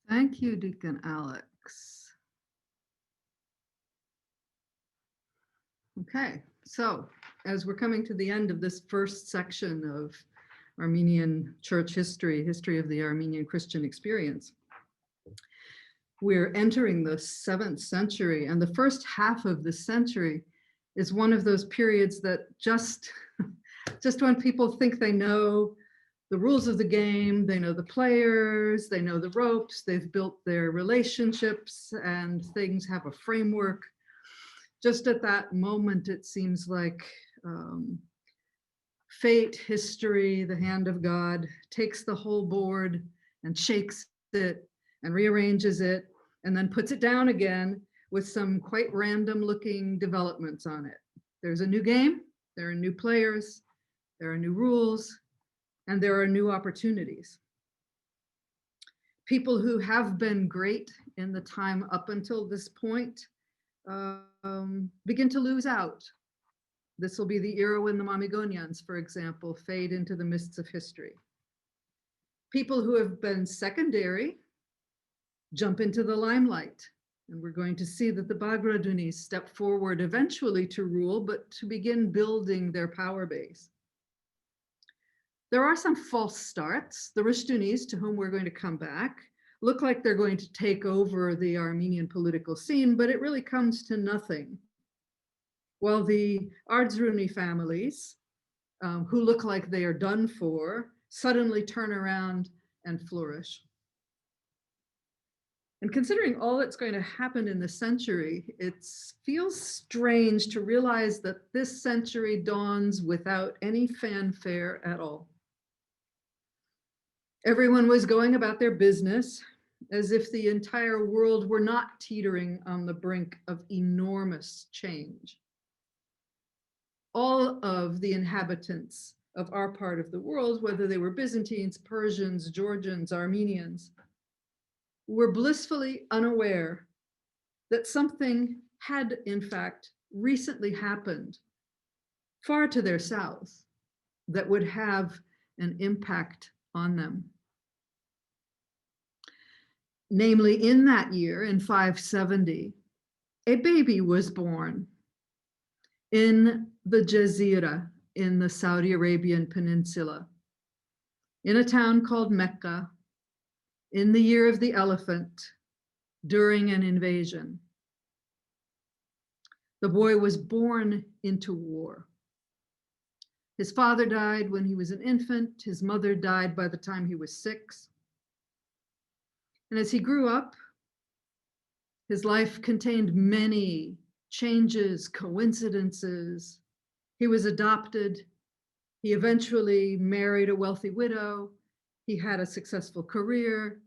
Thank you, Deacon Alex. Okay, so as we're coming to the end of this first section of Armenian church history, history of the Armenian Christian experience, we're entering the 7th century, and the first half of the century is one of those periods that just when people think they know the rules of the game, they know the players, they know the ropes, they've built their relationships, and things have a framework. Just at that moment, it seems like fate, history, the hand of God takes the whole board and shakes it and rearranges it and then puts it down again with some quite random looking developments on it. There's a new game, there are new players, there are new rules, and there are new opportunities. People who have been great in the time up until this point begin to lose out. This will be the era when the Mamigonians, for example, fade into the mists of history. People who have been secondary jump into the limelight. And we're going to see that the Bagradunis step forward eventually to rule, but to begin building their power base. There are some false starts. The Rushtunis, to whom we're going to come back, look like they're going to take over the Armenian political scene, but it really comes to nothing. While the Ardzruni families, who look like they are done for, suddenly turn around and flourish. And considering all that's going to happen in the century, it feels strange to realize that this century dawns without any fanfare at all. Everyone was going about their business as if the entire world were not teetering on the brink of enormous change. All of the inhabitants of our part of the world, whether they were Byzantines, Persians, Georgians, Armenians, were blissfully unaware that something had, in fact, recently happened far to their south that would have an impact on them. Namely, in that year, in 570, a baby was born in the Jazeera, in the Saudi Arabian peninsula, in a town called Mecca, in the year of the elephant, during an invasion. The boy was born into war. His father died when he was an infant. His mother died by the time he was 6. And as he grew up, his life contained many changes, coincidences. He was adopted. He eventually married a wealthy widow. He had a successful career.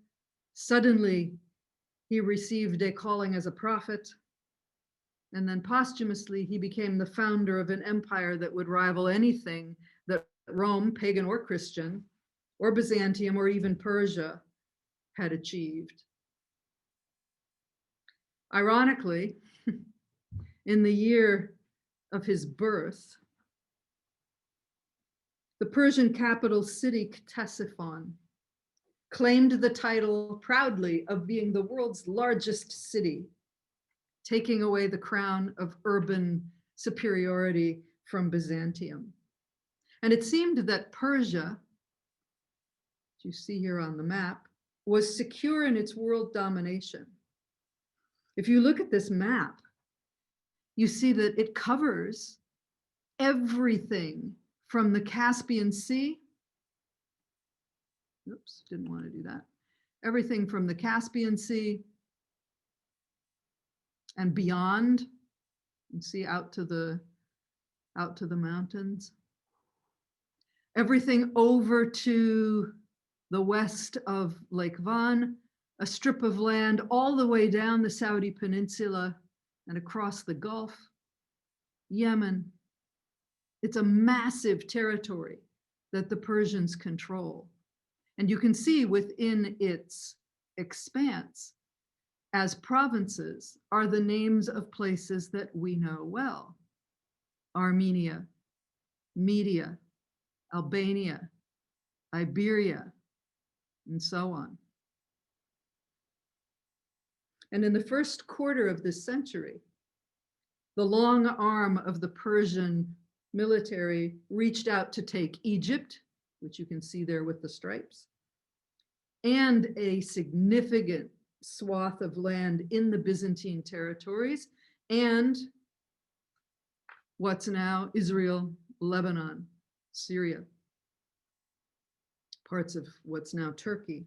Suddenly, he received a calling as a prophet. And then posthumously, he became the founder of an empire that would rival anything that Rome, pagan or Christian, or Byzantium, or even Persia had achieved. Ironically, in the year of his birth, the Persian capital city, Ctesiphon, claimed the title proudly of being the world's largest city, taking away the crown of urban superiority from Byzantium. And it seemed that Persia, as you see here on the map, was secure in its world domination. If you look at this map, you see that it covers everything from the Caspian Sea. Oops, didn't want to do that. Everything from the Caspian Sea and beyond. You see out to the mountains. Everything over to the west of Lake Van, a strip of land all the way down the Saudi peninsula and across the Gulf, Yemen. It's a massive territory that the Persians control. And you can see within its expanse, as provinces, are the names of places that we know well. Armenia, Media, Albania, Iberia, and so on. And in the first quarter of this century, the long arm of the Persian military reached out to take Egypt, which you can see there with the stripes, and a significant swath of land in the Byzantine territories, and what's now Israel, Lebanon, Syria, parts of what's now Turkey.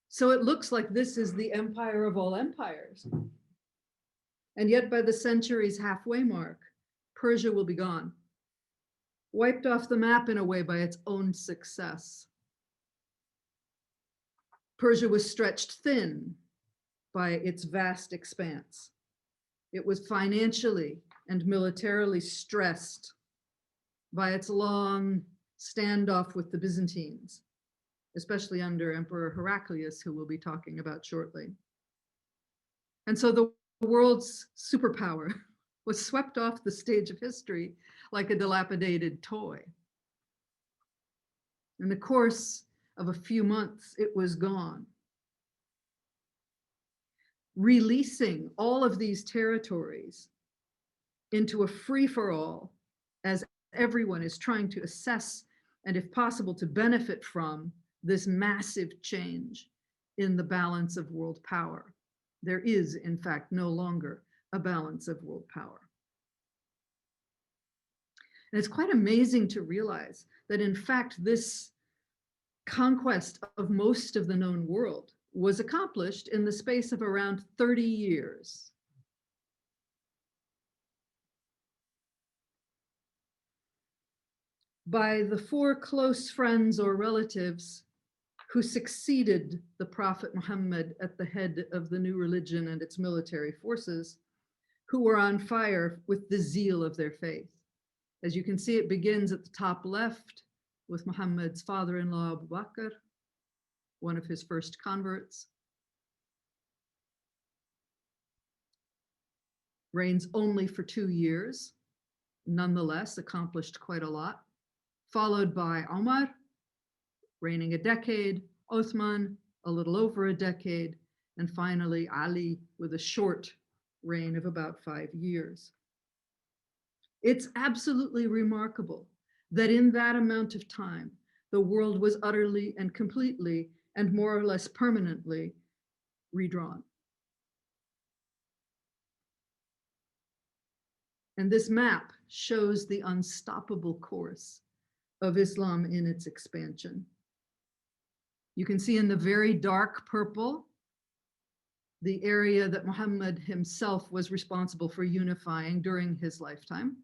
So it looks like this is the empire of all empires. And yet by the century's halfway mark, Persia will be gone, wiped off the map in a way by its own success. Persia was stretched thin by its vast expanse. It was financially and militarily stressed by its long standoff with the Byzantines, especially under Emperor Heraclius, who we'll be talking about shortly. And so the world's superpower was swept off the stage of history like a dilapidated toy. In the course of a few months, it was gone. Releasing all of these territories into a free-for-all as everyone is trying to assess and, if possible, to benefit from this massive change in the balance of world power. There is, in fact, no longer a balance of world power. And it's quite amazing to realize that, in fact, this conquest of most of the known world was accomplished in the space of around 30 years. By the four close friends or relatives who succeeded the Prophet Muhammad at the head of the new religion and its military forces, who were on fire with the zeal of their faith. As you can see, it begins at the top left with Muhammad's father-in-law, Abu Bakr, one of his first converts. Reigns only for 2 years, nonetheless accomplished quite a lot. Followed by Omar, reigning a decade, Othman, a little over a decade, and finally Ali with a short reign of about 5 years. It's absolutely remarkable that in that amount of time, the world was utterly and completely and more or less permanently redrawn. And this map shows the unstoppable course of Islam in its expansion. You can see in the very dark purple the area that Muhammad himself was responsible for unifying during his lifetime.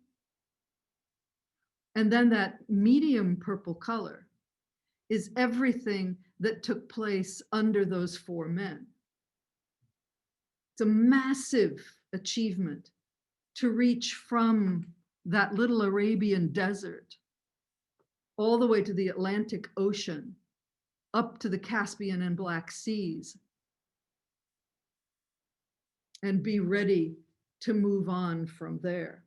And then that medium purple color is everything that took place under those 4 men. It's a massive achievement to reach from that little Arabian desert all the way to the Atlantic Ocean, up to the Caspian and Black Seas, and be ready to move on from there.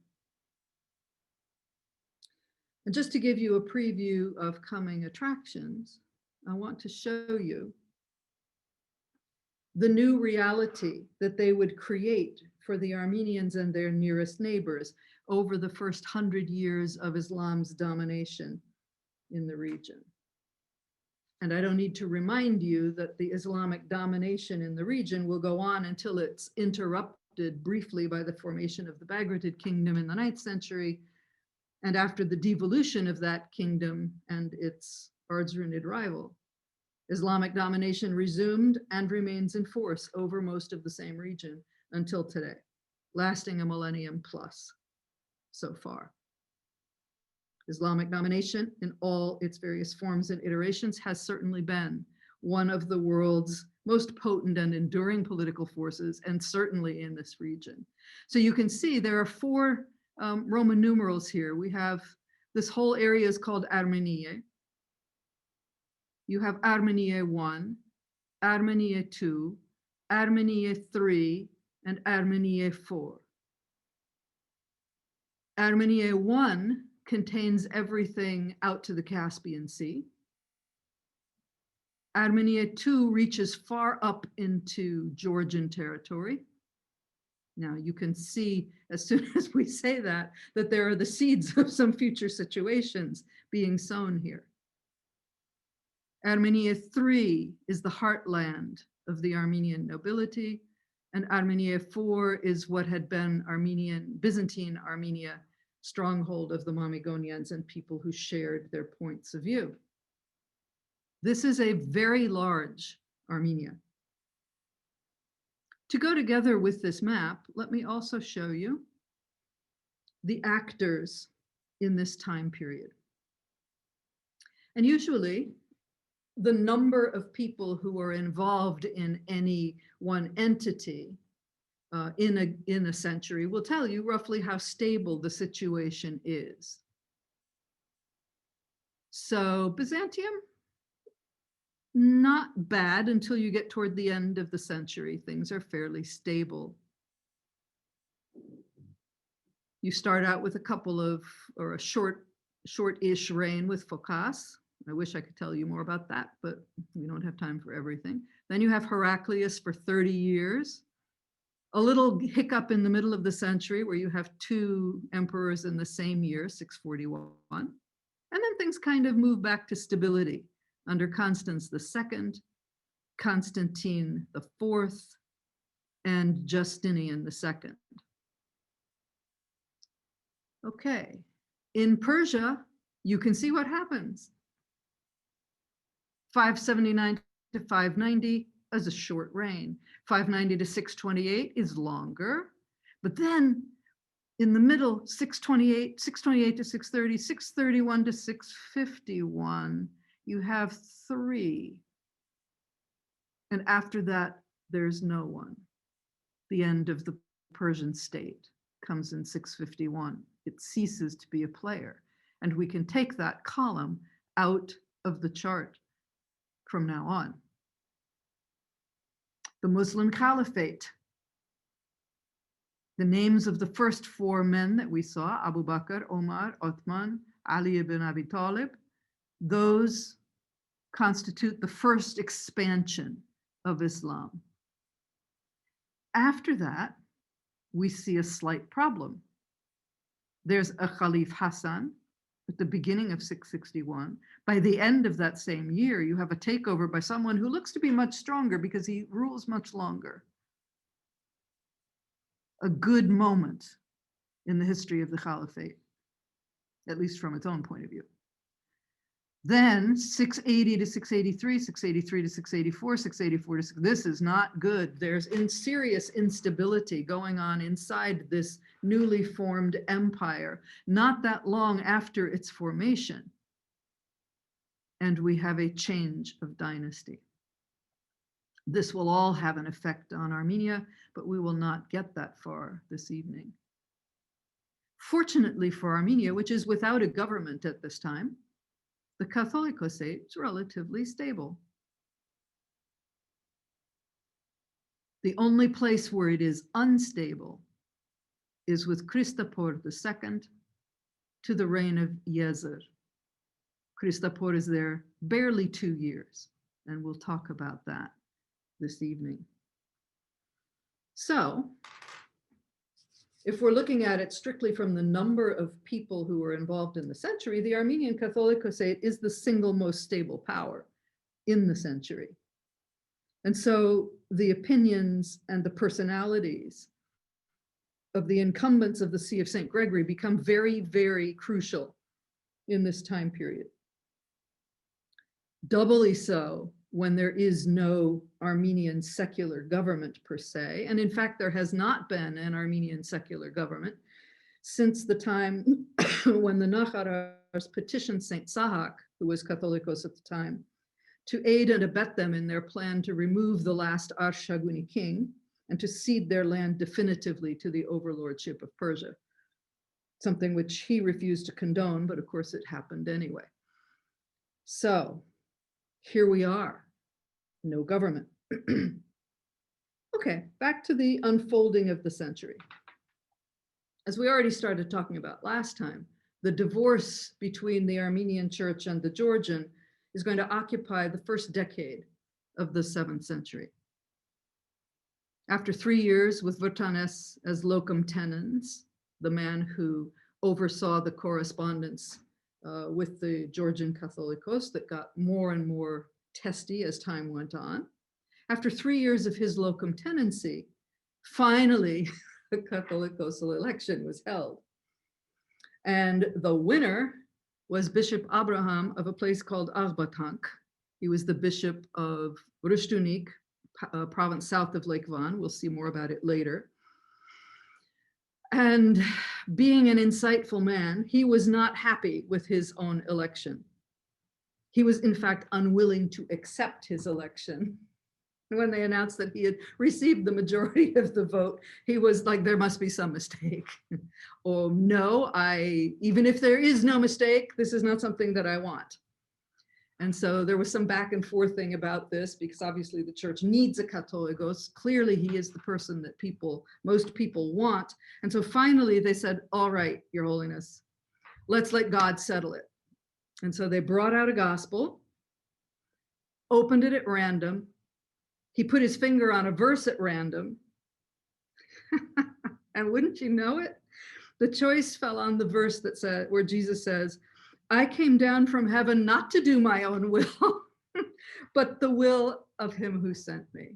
And just to give you a preview of coming attractions, I want to show you the new reality that they would create for the Armenians and their nearest neighbors over the first 100 years of Islam's domination in the region. And I don't need to remind you that the Islamic domination in the region will go on until it's interrupted briefly by the formation of the Bagratid Kingdom in the 9th century, and after the devolution of that kingdom and its Ardzrunid rival. Islamic domination resumed and remains in force over most of the same region until today, lasting a millennium plus so far. Islamic domination in all its various forms and iterations has certainly been one of the world's most potent and enduring political forces, and certainly in this region. So you can see there are 4 Roman numerals here. We have this whole area is called Armenia. You have Armenia 1, Armenia 2, Armenia 3, and Armenia 4. Armenia 1 contains everything out to the Caspian Sea. Armenia too reaches far up into Georgian territory. Now you can see as soon as we say that there are the seeds of some future situations being sown here. Armenia III is the heartland of the Armenian nobility, and Armenia IV is what had been Byzantine Armenia, stronghold of the Mamikonians and people who shared their points of view. This is a very large Armenia. To go together with this map, let me also show you the actors in this time period. And usually, the number of people who are involved in any one entity in a century will tell you roughly how stable the situation is. So Byzantium, not bad until you get toward the end of the century. Things are fairly stable. You start out with a short-ish reign with Phocas. I wish I could tell you more about that, but we don't have time for everything. Then you have Heraclius for 30 years. A little hiccup in the middle of the century where you have two emperors in the same year, 641. And then things kind of move back to stability under Constans II, Constantine IV, and Justinian II. Okay, in Persia, you can see what happens. 579 to 590 is a short reign. 590 to 628 is longer, but then in the middle, 628 to 630, 631 to 651, you have three. And after that, there's no one. The end of the Persian state comes in 651. It ceases to be a player. And we can take that column out of the chart from now on. The Muslim Caliphate. The names of the first four men that we saw, Abu Bakr, Omar, Uthman, Ali ibn Abi Talib, those constitute the first expansion of Islam. After that, we see a slight problem. There's a Khalif Hassan at the beginning of 661. By the end of that same year, you have a takeover by someone who looks to be much stronger because he rules much longer. A good moment in the history of the Caliphate, at least from its own point of view. Then 680 to 683, 683 to 684, 684 to 6, this is not good. There's serious instability going on inside this newly formed empire, not that long after its formation. And we have a change of dynasty. This will all have an effect on Armenia, but we will not get that far this evening. Fortunately for Armenia, which is without a government at this time, the Catholicosate is relatively stable. The only place where it is unstable is with Christopher II to the reign of Yezer. Christopher is there barely 2 years, and we'll talk about that this evening. So, if we're looking at it strictly from the number of people who were involved in the century, the Armenian Catholicosate is the single most stable power in the century. And so the opinions and the personalities of the incumbents of the See of St. Gregory become very, very crucial in this time period. Doubly so when there is no Armenian secular government per se. And in fact, there has not been an Armenian secular government since the time when the Nakharars petitioned St. Sahak, who was Catholicos at the time, to aid and abet them in their plan to remove the last Arshaguni king and to cede their land definitively to the overlordship of Persia, something which he refused to condone, but of course it happened anyway. So here we are. No government. Okay, back to the unfolding of the century. As we already started talking about last time, the divorce between the Armenian church and the Georgian is going to occupy the first decade of the 7th century. After 3 years with Vertanes as locum tenens, the man who oversaw the correspondence with the Georgian Catholicos that got more and more testy as time went on. After 3 years of his locum tenency, finally, the Catholicosal election was held. And the winner was Bishop Abraham of a place called Arbatank. He was the bishop of Rushtunik, province south of Lake Van. We'll see more about it later. And being an insightful man, he was not happy with his own election. He was, in fact, unwilling to accept his election. When they announced that he had received the majority of the vote, he was like, there must be some mistake. Oh, no, even if there is no mistake, this is not something that I want. And so there was some back and forth thing about this, because obviously the church needs a Catholicos. Clearly he is the person that most people want. And so finally they said, all right, Your Holiness, let's let God settle it. And so they brought out a gospel, opened it at random. He put his finger on a verse at random. And wouldn't you know it? The choice fell on the verse that said, where Jesus says, I came down from heaven not to do my own will, but the will of him who sent me.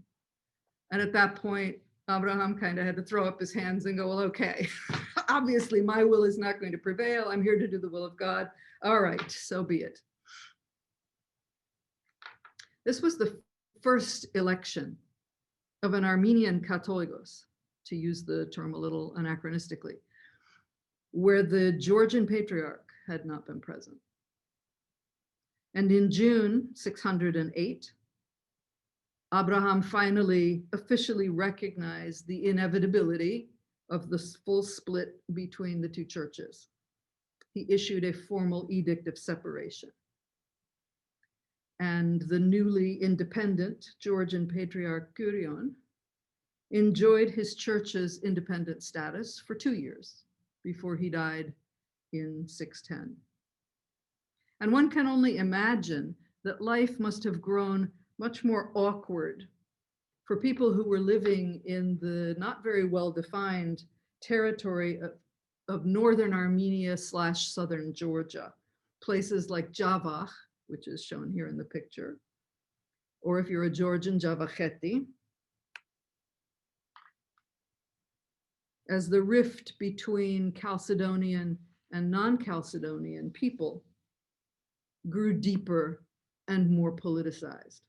And at that point, Abraham kind of had to throw up his hands and go, well, okay, obviously my will is not going to prevail. I'm here to do the will of God. All right, so be it. This was the first election of an Armenian Catholicos, to use the term a little anachronistically, where the Georgian patriarch had not been present. And in June 608, Abraham finally officially recognized the inevitability of the full split between the two churches. He issued a formal edict of separation. And the newly independent Georgian patriarch Kyrion enjoyed his church's independent status for 2 years before he died in 610. And one can only imagine that life must have grown much more awkward for people who were living in the not very well-defined territory of northern Armenia / southern Georgia, places like Javach, which is shown here in the picture, or if you're a Georgian, Javakheti, as the rift between Chalcedonian and non-Chalcedonian people grew deeper and more politicized.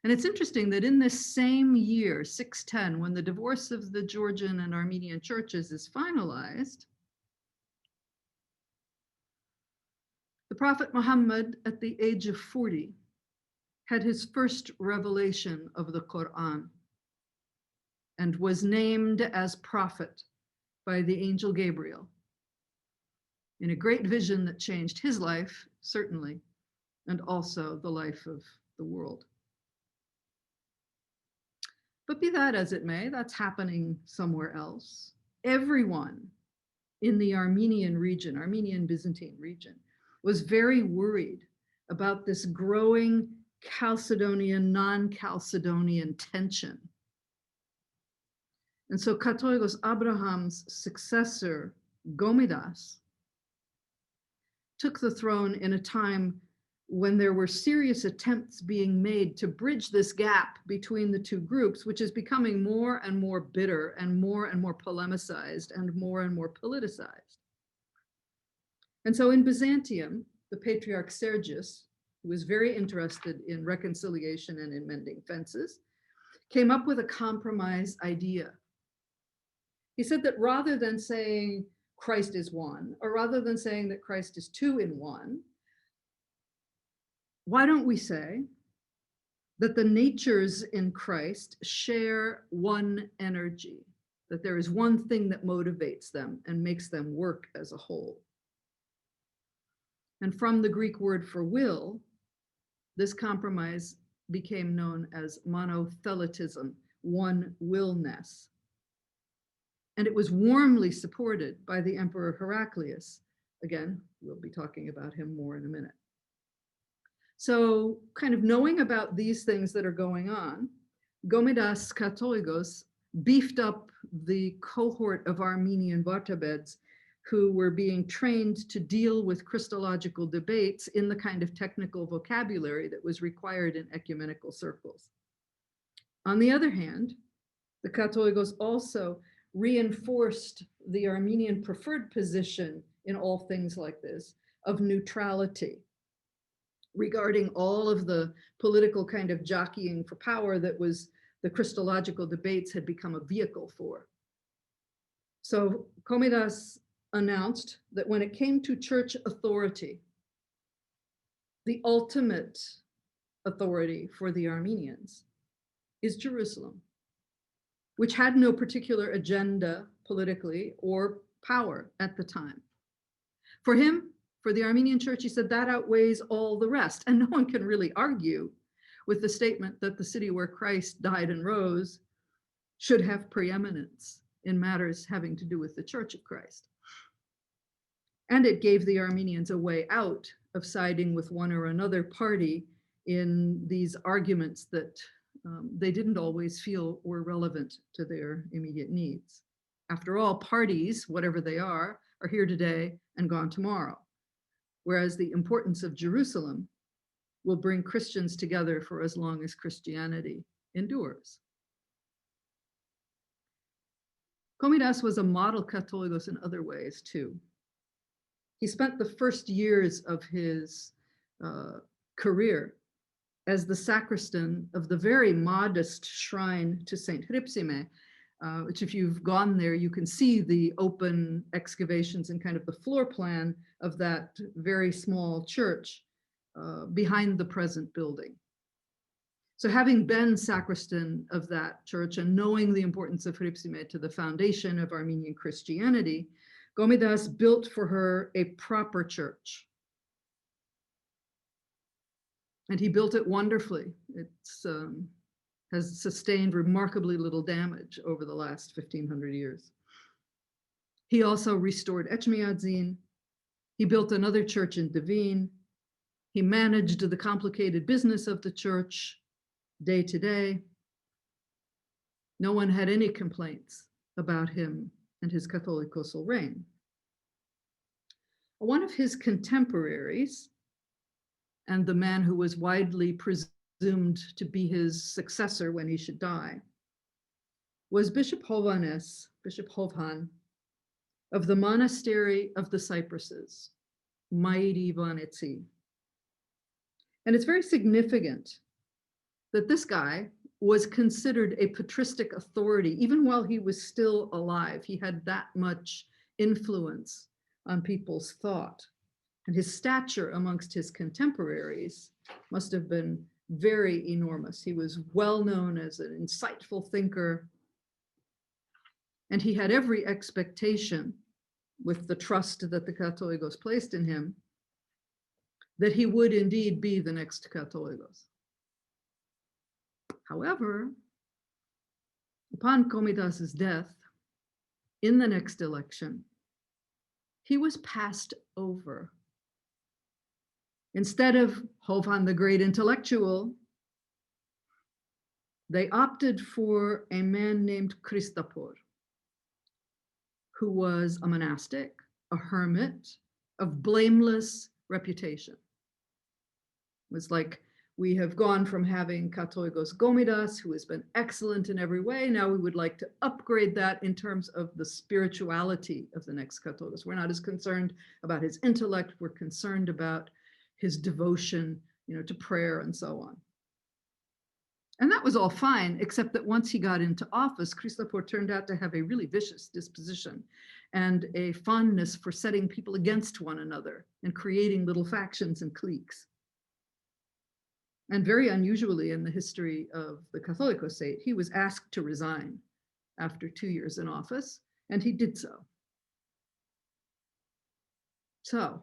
And it's interesting that in this same year, 610, when the divorce of the Georgian and Armenian churches is finalized, the Prophet Muhammad, at the age of 40, had his first revelation of the Quran and was named as prophet by the angel Gabriel in a great vision that changed his life, certainly, and also the life of the world. But be that as it may, that's happening somewhere else. Everyone in the Armenian region, Armenian Byzantine region, was very worried about this growing Chalcedonian, non-Chalcedonian tension. And so Catholicos Abraham's successor, Gomidas, took the throne in a time when there were serious attempts being made to bridge this gap between the two groups, which is becoming more and more bitter and more polemicized and more politicized. And so in Byzantium, the Patriarch Sergius, who was very interested in reconciliation and in mending fences, came up with a compromise idea. He said that rather than saying Christ is one, or rather than saying that Christ is two in one, why don't we say that the natures in Christ share one energy, that there is one thing that motivates them and makes them work as a whole. And from the Greek word for will, this compromise became known as monothelitism, one willness. And it was warmly supported by the Emperor Heraclius. Again, we'll be talking about him more in a minute. So kind of knowing about these things that are going on, Gomidas Katolikos beefed up the cohort of Armenian Vartabeds who were being trained to deal with Christological debates in the kind of technical vocabulary that was required in ecumenical circles. On the other hand, the Katolikos also reinforced the Armenian preferred position in all things like this of neutrality regarding all of the political kind of jockeying for power that was the Christological debates had become a vehicle for. So Komitas announced that when it came to church authority, the ultimate authority for the Armenians is Jerusalem, which had no particular agenda politically or power at the time. For him, for the Armenian church, he said that outweighs all the rest. And no one can really argue with the statement that the city where Christ died and rose should have preeminence in matters having to do with the Church of Christ. And it gave the Armenians a way out of siding with one or another party in these arguments that they didn't always feel were relevant to their immediate needs. After all, parties, whatever they are here today and gone tomorrow. Whereas the importance of Jerusalem will bring Christians together for as long as Christianity endures. Komitas was a model Catholicos in other ways too. He spent the first years of his career as the sacristan of the very modest shrine to Saint Hripsime, which if you've gone there, you can see the open excavations and kind of the floor plan of that very small church behind the present building. So having been sacristan of that church and knowing the importance of Hripsime to the foundation of Armenian Christianity, Gomidas built for her a proper church. And he built it wonderfully. It's has sustained remarkably little damage over the last 1500 years. He also restored Echmiadzin. He built another church in Ervine. He managed the complicated business of the church day to day. No one had any complaints about him and his Catholicosal reign. One of his contemporaries, and the man who was widely presumed to be his successor when he should die, was Bishop Hovhannes, Bishop Hovhan, of the monastery of the Cypresses, Mairi Vanetsi. And it's very significant that this guy was considered a patristic authority, even while he was still alive. He had that much influence on people's thought. And his stature amongst his contemporaries must have been very enormous. He was well known as an insightful thinker, and he had every expectation, with the trust that the Catholicos placed in him, that he would indeed be the next Catholicos. However, upon Komitas's death, in the next election, he was passed over. Instead of Hovhan the great intellectual, they opted for a man named Christopor, who was a monastic, a hermit, of blameless reputation. It was like, we have gone from having Catholicos Gomidas, who has been excellent in every way. Now we would like to upgrade that in terms of the spirituality of the next Catholicos. We're not as concerned about his intellect. We're concerned about his devotion, to prayer and so on. And that was all fine, except that once he got into office, Christopor turned out to have a really vicious disposition and a fondness for setting people against one another and creating little factions and cliques. And very unusually in the history of the Catholicosate, he was asked to resign after 2 years in office, and he did so. So,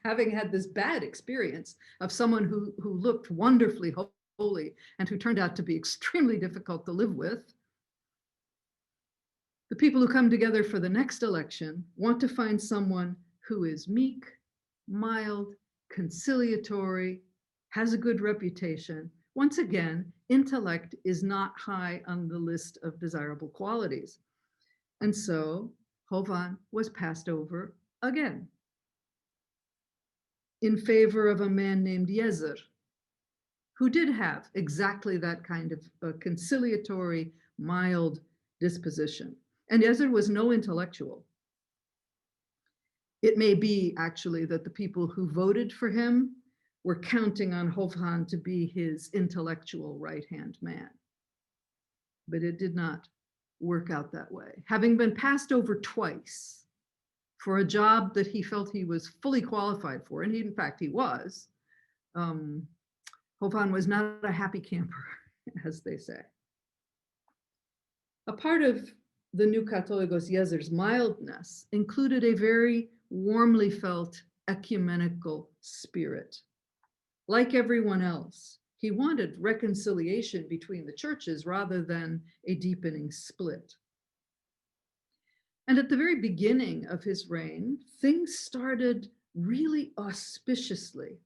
having had this bad experience of someone who looked wonderfully holy and who turned out to be extremely difficult to live with, the people who come together for the next election want to find someone who is meek, mild, conciliatory, has a good reputation. Once again, intellect is not high on the list of desirable qualities. And so Ervine was passed over again in favor of a man named Yezer, who did have exactly that kind of a conciliatory, mild disposition. And Yezer was no intellectual. It may be actually that the people who voted for him were counting on Ervine to be his intellectual right-hand man. But it did not work out that way. Having been passed over twice for a job that he felt he was fully qualified for, and in fact he was, Ervine was not a happy camper, as they say. A part of the new Catholicos Yezer's mildness included a very warmly felt ecumenical spirit. Like everyone else, he wanted reconciliation between the churches rather than a deepening split. And at the very beginning of his reign, things started really auspiciously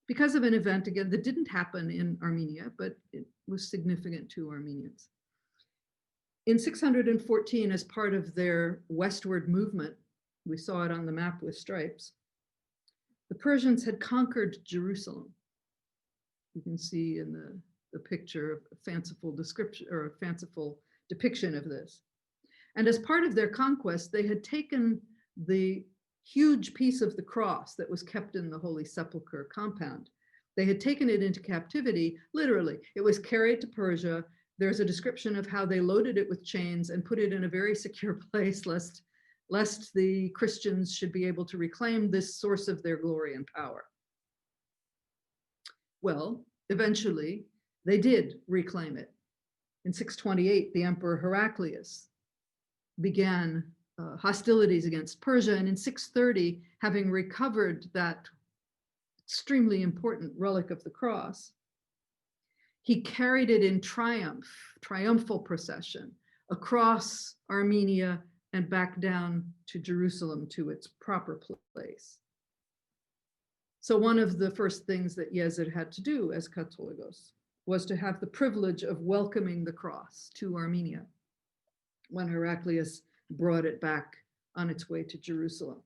because of an event, again, that didn't happen in Armenia, but it was significant to Armenians. In 614, as part of their westward movement, we saw it on the map with stripes, the Persians had conquered Jerusalem. You can see in the picture a fanciful description or a fanciful depiction of this. And as part of their conquest, they had taken the huge piece of the cross that was kept in the Holy Sepulchre compound. They had taken it into captivity, literally. It was carried to Persia. There's a description of how they loaded it with chains and put it in a very secure place, lest the Christians should be able to reclaim this source of their glory and power. Well, eventually, they did reclaim it. In 628, the Emperor Heraclius began hostilities against Persia, and in 630, having recovered that extremely important relic of the cross, he carried it in triumphal procession across Armenia and back down to Jerusalem to its proper place. So one of the first things that Yezer had to do as Catholicos was to have the privilege of welcoming the cross to Armenia when Heraclius brought it back on its way to Jerusalem.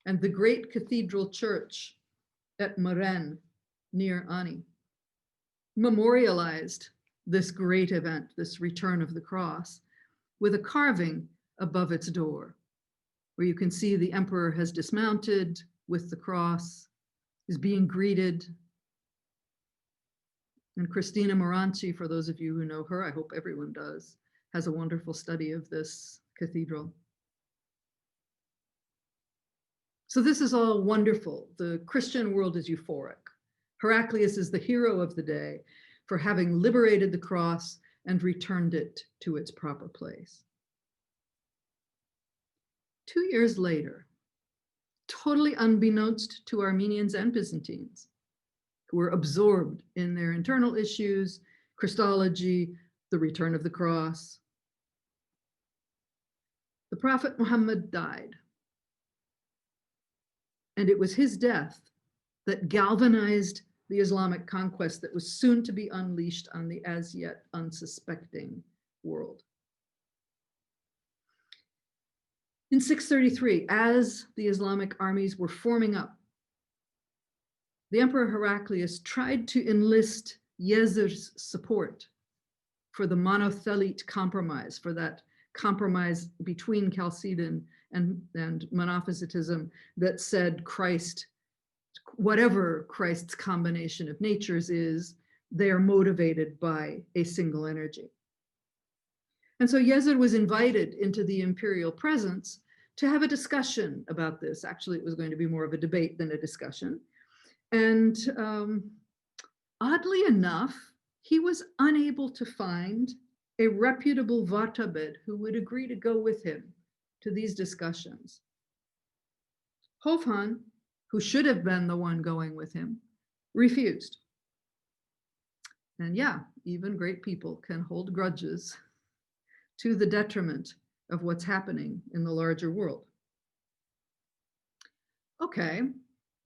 And the great cathedral church at Maren, near Ani, memorialized this great event, this return of the cross, with a carving above its door, where you can see the emperor has dismounted with the cross, is being greeted. And Christina Moranci, for those of you who know her, I hope everyone does, has a wonderful study of this cathedral. So this is all wonderful. The Christian world is euphoric. Heraclius is the hero of the day for having liberated the cross and returned it to its proper place. 2 years later, totally unbeknownst to Armenians and Byzantines, who were absorbed in their internal issues, Christology, the return of the cross, the Prophet Muhammad died. And it was his death that galvanized the Islamic conquest that was soon to be unleashed on the as yet unsuspecting world. In 633, as the Islamic armies were forming up, the Emperor Heraclius tried to enlist Yezer's support for the monothelite compromise, for that compromise between Chalcedon and Monophysitism that said Christ, whatever Christ's combination of natures is, they are motivated by a single energy. And so Yezer was invited into the imperial presence to have a discussion about this. Actually, it was going to be more of a debate than a discussion. And oddly enough, he was unable to find a reputable Vartabed who would agree to go with him to these discussions. Ervine, who should have been the one going with him, refused. And yeah, even great people can hold grudges to the detriment of what's happening in the larger world. Okay,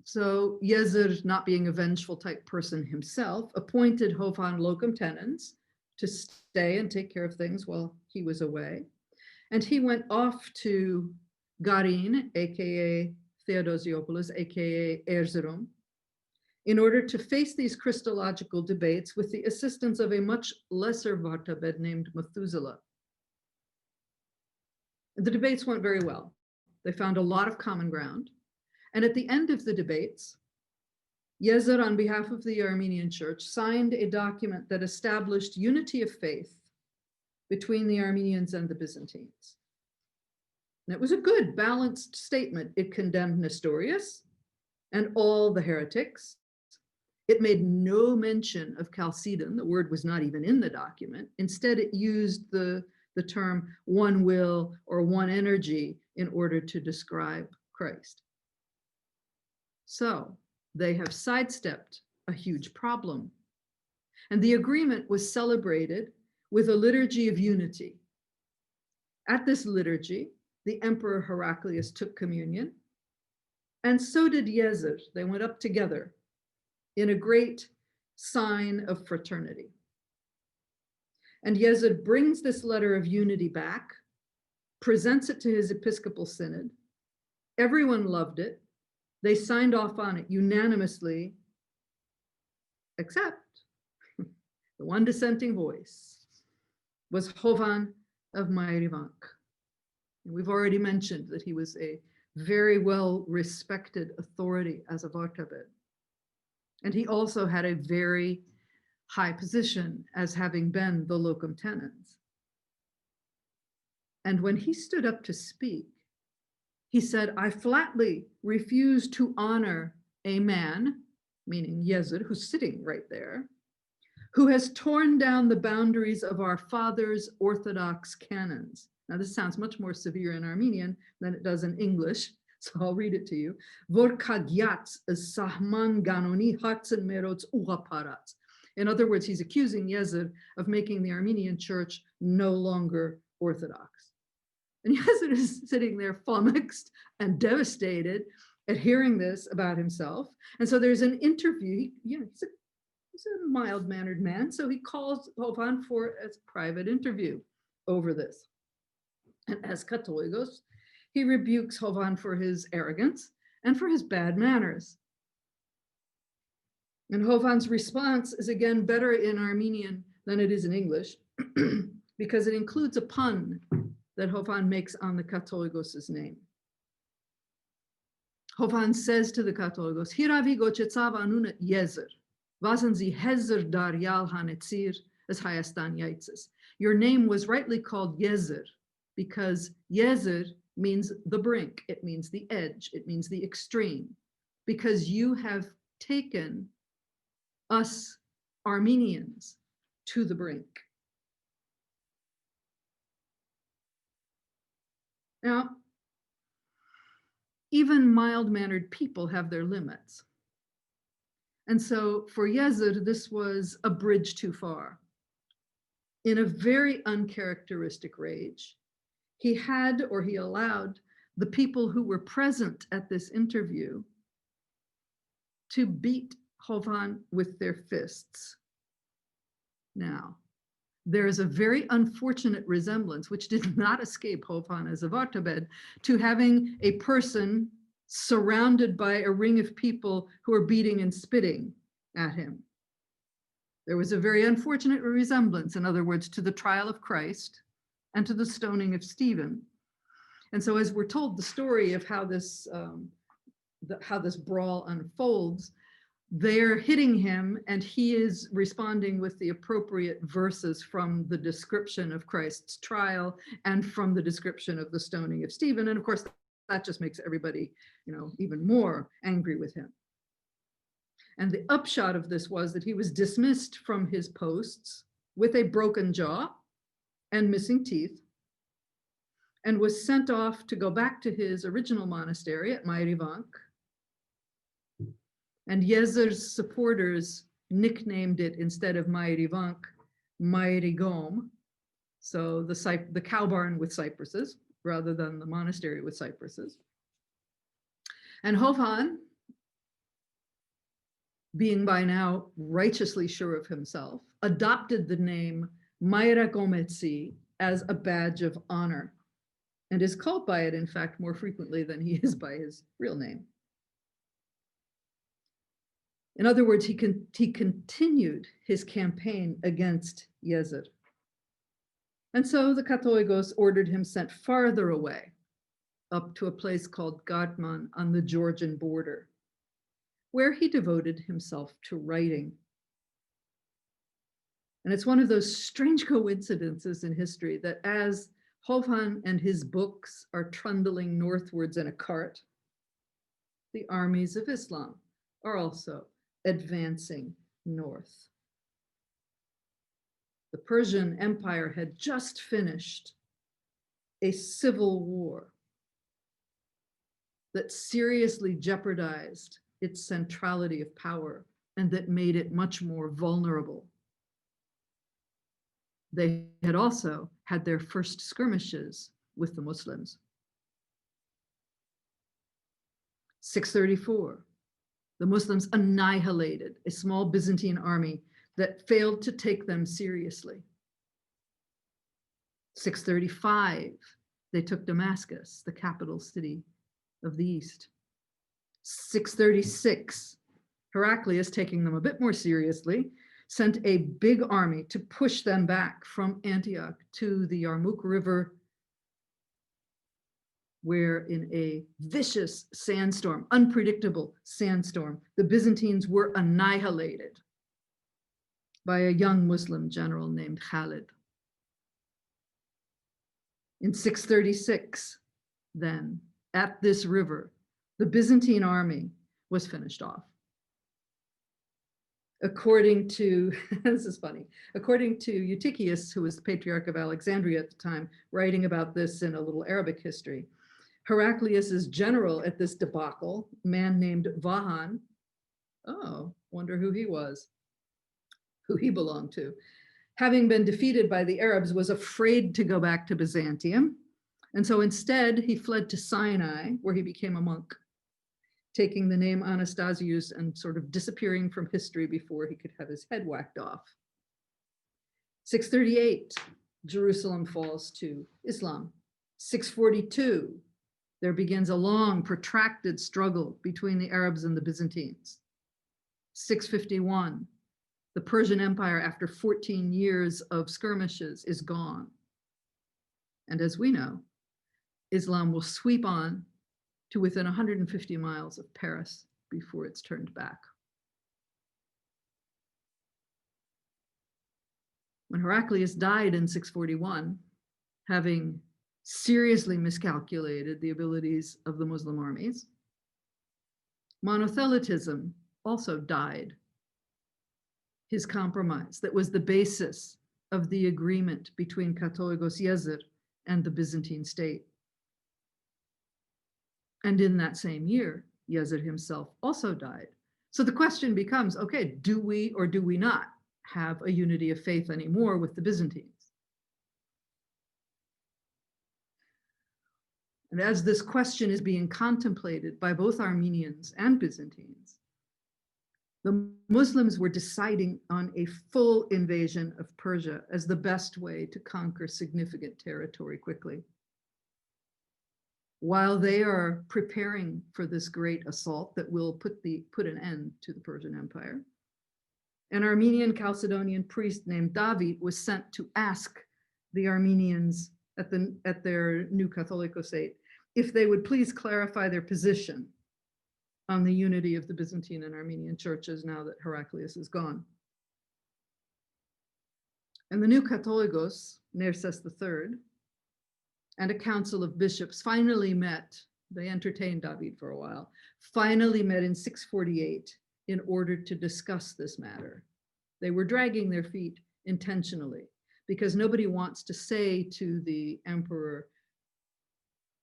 So Yezer, not being a vengeful type person himself, appointed Hovhan locum tenens to stay and take care of things while he was away. And he went off to Garin, aka Theodosiopolis, aka Erzurum, in order to face these Christological debates with the assistance of a much lesser Vartabed named Methuselah. The debates went very well. They found a lot of common ground. And at the end of the debates, Yezer, on behalf of the Armenian Church, signed a document that established unity of faith between the Armenians and the Byzantines. And it was a good, balanced statement. It condemned Nestorius and all the heretics. It made no mention of Chalcedon. The word was not even in the document. Instead, it used the term one will or one energy in order to describe Christ. So they have sidestepped a huge problem. And the agreement was celebrated with a liturgy of unity. At this liturgy, the Emperor Heraclius took communion, and so did Yezer. They went up together in a great sign of fraternity. And Yezer brings this letter of unity back, presents it to his episcopal synod. Everyone loved it. They signed off on it unanimously, except the one dissenting voice was Hovhan of Mairivank. And we've already mentioned that he was a very well respected authority as a Vartabed. And he also had a very high position as having been the locum tenens. And when he stood up to speak, he said, I flatly refuse to honor a man, meaning Yezer, who's sitting right there, who has torn down the boundaries of our fathers' Orthodox canons. Now, this sounds much more severe in Armenian than it does in English, so I'll read it to you. In other words, he's accusing Yezer of making the Armenian church no longer Orthodox. And Yezer is sitting there flummoxed and devastated at hearing this about himself. And so there's an interview. He's a mild-mannered man, so he calls Hovhan for a private interview over this. And as Katolikos, he rebukes Hovhan for his arrogance and for his bad manners. And Hovhan's response is again better in Armenian than it is in English, because it includes a pun that Hovhan makes on the Katolikos' name. Hovhan says to the Katolikos, Hiravi gochetsav anuna Yezer, vasanzi Hezer daryal hanetzir as Hayastan Yaitzis. Your name was rightly called Yezer because Yezer means the brink, it means the edge, it means the extreme, because you have taken us Armenians to the brink. Now, even mild-mannered people have their limits. And so for Yezer, this was a bridge too far. In a very uncharacteristic rage, he allowed the people who were present at this interview to beat Hovhan with their fists. Now, there is a very unfortunate resemblance, which did not escape Hovhan as a Vartabed, to having a person surrounded by a ring of people who are beating and spitting at him. There was a very unfortunate resemblance, in other words, to the trial of Christ and to the stoning of Stephen. And so as we're told the story of how this brawl unfolds, they're hitting him and he is responding with the appropriate verses from the description of Christ's trial and from the description of the stoning of Stephen. And of course, that just makes everybody, even more angry with him. And the upshot of this was that he was dismissed from his posts with a broken jaw and missing teeth, and was sent off to go back to his original monastery at Mairivank. And Yezer's supporters nicknamed it, instead of Mairivank, Mairigom, so the cow barn with cypresses, rather than the monastery with cypresses. And Hovhan being by now righteously sure of himself, adopted the name Mayra Gometsi as a badge of honor, and is called by it, in fact, more frequently than he is by his real name. In other words, he continued his campaign against Yezid. And so the Katolicos ordered him sent farther away, up to a place called Gatman on the Georgian border, where he devoted himself to writing. And it's one of those strange coincidences in history that as Hovhan and his books are trundling northwards in a cart, the armies of Islam are also advancing north. The Persian Empire had just finished a civil war that seriously jeopardized its centrality of power and that made it much more vulnerable. They had also had their first skirmishes with the Muslims. 634, the Muslims annihilated a small Byzantine army that failed to take them seriously. 635, they took Damascus, the capital city of the East. 636, Heraclius, taking them a bit more seriously, sent a big army to push them back from Antioch to the Yarmouk River, where in a vicious sandstorm, unpredictable sandstorm, the Byzantines were annihilated by a young Muslim general named Khalid. In 636, then, at this river, the Byzantine army was finished off. According to, this is funny, according to Eutychius, who was the Patriarch of Alexandria at the time, writing about this in a little Arabic history, Heraclius's general at this debacle, a man named Vahan, oh, wonder who he was, who he belonged to, having been defeated by the Arabs, was afraid to go back to Byzantium. And so instead, he fled to Sinai, where he became a monk, taking the name Anastasius and sort of disappearing from history before he could have his head whacked off. 638, Jerusalem falls to Islam. 642, there begins a long, protracted struggle between the Arabs and the Byzantines. 651, the Persian Empire, after 14 years of skirmishes, is gone. And as we know, Islam will sweep on to within 150 miles of Paris before it's turned back. When Heraclius died in 641, having seriously miscalculated the abilities of the Muslim armies, monothelitism also died. His compromise that was the basis of the agreement between Katolicos Yezid and the Byzantine state. And in that same year, Yezid himself also died. So the question becomes, okay, do we or do we not have a unity of faith anymore with the Byzantines? And as this question is being contemplated by both Armenians and Byzantines, the Muslims were deciding on a full invasion of Persia as the best way to conquer significant territory quickly. While they are preparing for this great assault that will put an end to the Persian Empire, an Armenian Chalcedonian priest named David was sent to ask the Armenians at their new Catholicosate if they would please clarify their position on the unity of the Byzantine and Armenian churches now that Heraclius is gone. And the new Catholicos, Nerses III, and a council of bishops finally met. They entertained David for a while, finally met in 648 in order to discuss this matter. They were dragging their feet intentionally because nobody wants to say to the emperor,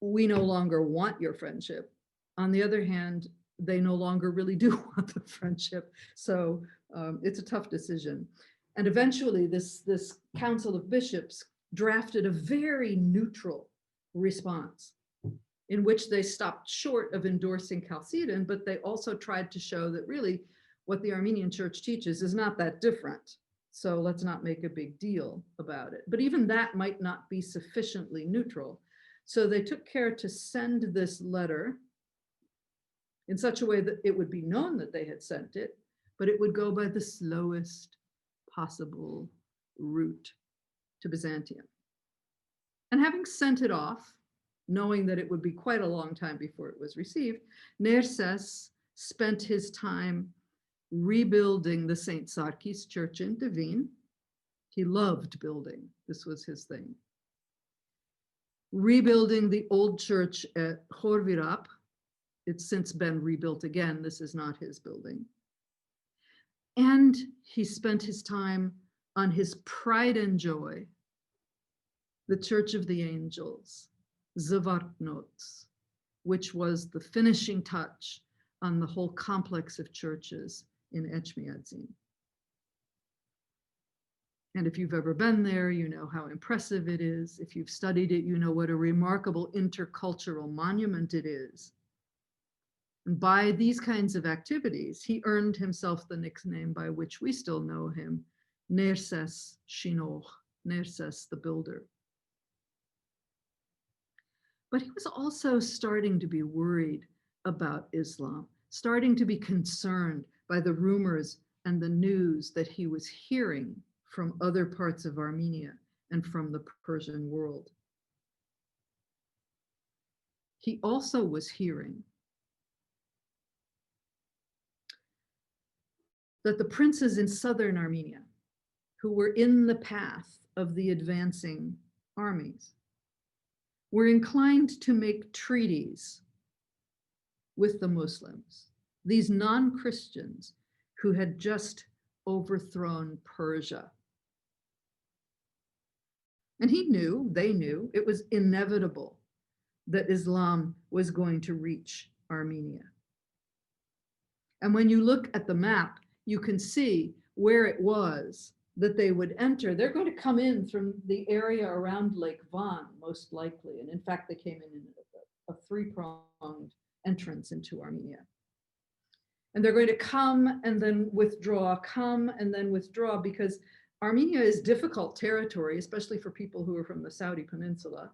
we no longer want your friendship. On the other hand, they no longer really do want the friendship. So it's a tough decision. And eventually this council of bishops drafted a very neutral response in which they stopped short of endorsing Chalcedon, but they also tried to show that really what the Armenian church teaches is not that different. So let's not make a big deal about it. But even that might not be sufficiently neutral. So they took care to send this letter in such a way that it would be known that they had sent it, but it would go by the slowest possible route to Byzantium. And having sent it off, knowing that it would be quite a long time before it was received, Nerses spent his time rebuilding the St. Sarkis church in Ervine. He loved building. This was his thing. Rebuilding the old church at Horvirap. It's since been rebuilt again. This is not his building. And he spent his time on his pride and joy, the Church of the Angels, Zvartnots, which was the finishing touch on the whole complex of churches in Etchmiadzin. And if you've ever been there, you know how impressive it is. If you've studied it, you know what a remarkable intercultural monument it is. And by these kinds of activities, he earned himself the nickname by which we still know him, Nerses Shinoch, Nerses the builder. But he was also starting to be worried about Islam, starting to be concerned by the rumors and the news that he was hearing from other parts of Armenia and from the Persian world. He also was hearing that the princes in southern Armenia, who were in the path of the advancing armies, were inclined to make treaties with the Muslims, these non-Christians who had just overthrown Persia. And he knew, they knew, it was inevitable that Islam was going to reach Armenia. And when you look at the map, you can see where it was that they would enter. They're going to come in from the area around Lake Van, most likely. And in fact, they came in a three-pronged entrance into Armenia. And they're going to come and then withdraw, come and then withdraw, because Armenia is difficult territory, especially for people who are from the Saudi Peninsula.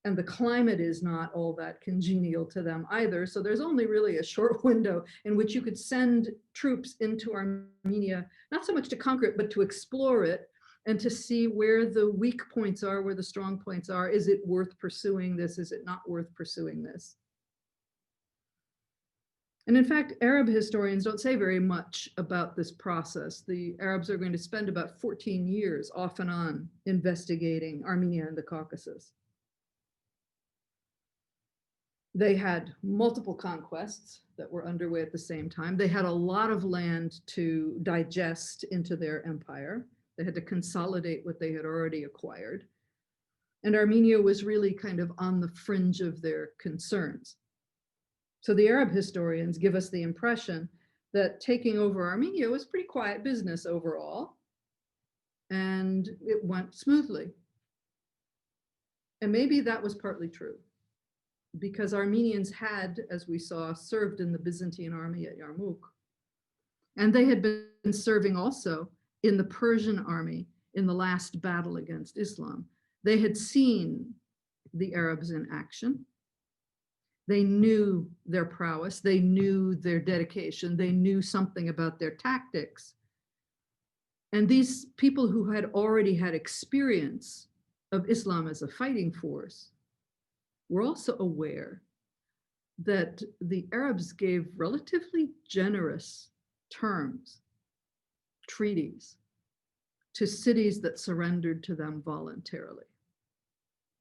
And the climate is not all that congenial to them either. So there's only really a short window in which you could send troops into Armenia, not so much to conquer it, but to explore it and to see where the weak points are, where the strong points are. Is it worth pursuing this? Is it not worth pursuing this? And in fact, Arab historians don't say very much about this process. The Arabs are going to spend about 14 years off and on investigating Armenia and the Caucasus. They had multiple conquests that were underway at the same time. They had a lot of land to digest into their empire. They had to consolidate what they had already acquired. And Armenia was really kind of on the fringe of their concerns. So the Arab historians give us the impression that taking over Armenia was pretty quiet business overall, and it went smoothly. And maybe that was partly true, because Armenians had, as we saw, served in the Byzantine army at Yarmouk. And they had been serving also in the Persian army in the last battle against Islam. They had seen the Arabs in action. They knew their prowess, they knew their dedication, they knew something about their tactics. And these people who had already had experience of Islam as a fighting force were also aware that the Arabs gave relatively generous terms, treaties, to cities that surrendered to them voluntarily.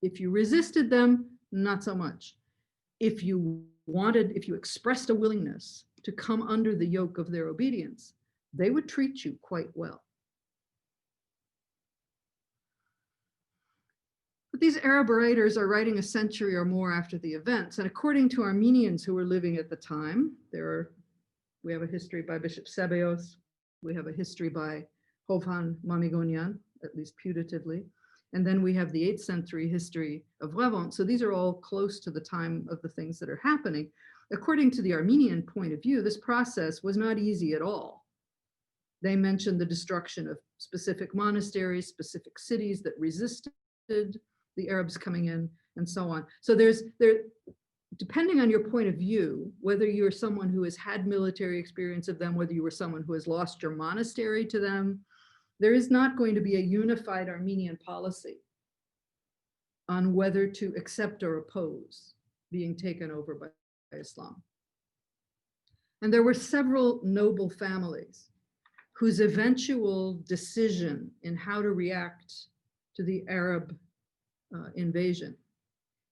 If you resisted them, not so much. If you expressed a willingness to come under the yoke of their obedience, they would treat you quite well. But these Arab writers are writing a century or more after the events, and according to Armenians who were living at the time, we have a history by Bishop Sebeos, we have a history by Hovhan Mamigonian, at least putatively, and then we have the 8th century history of Revon. So these are all close to the time of the things that are happening. According to the Armenian point of view, this process was not easy at all. They mention the destruction of specific monasteries, specific cities that resisted the Arabs coming in, and so on. So depending on your point of view, whether you're someone who has had military experience of them, whether you were someone who has lost your monastery to them, there is not going to be a unified Armenian policy on whether to accept or oppose being taken over by Islam. And there were several noble families whose eventual decision in how to react to the Arab invasion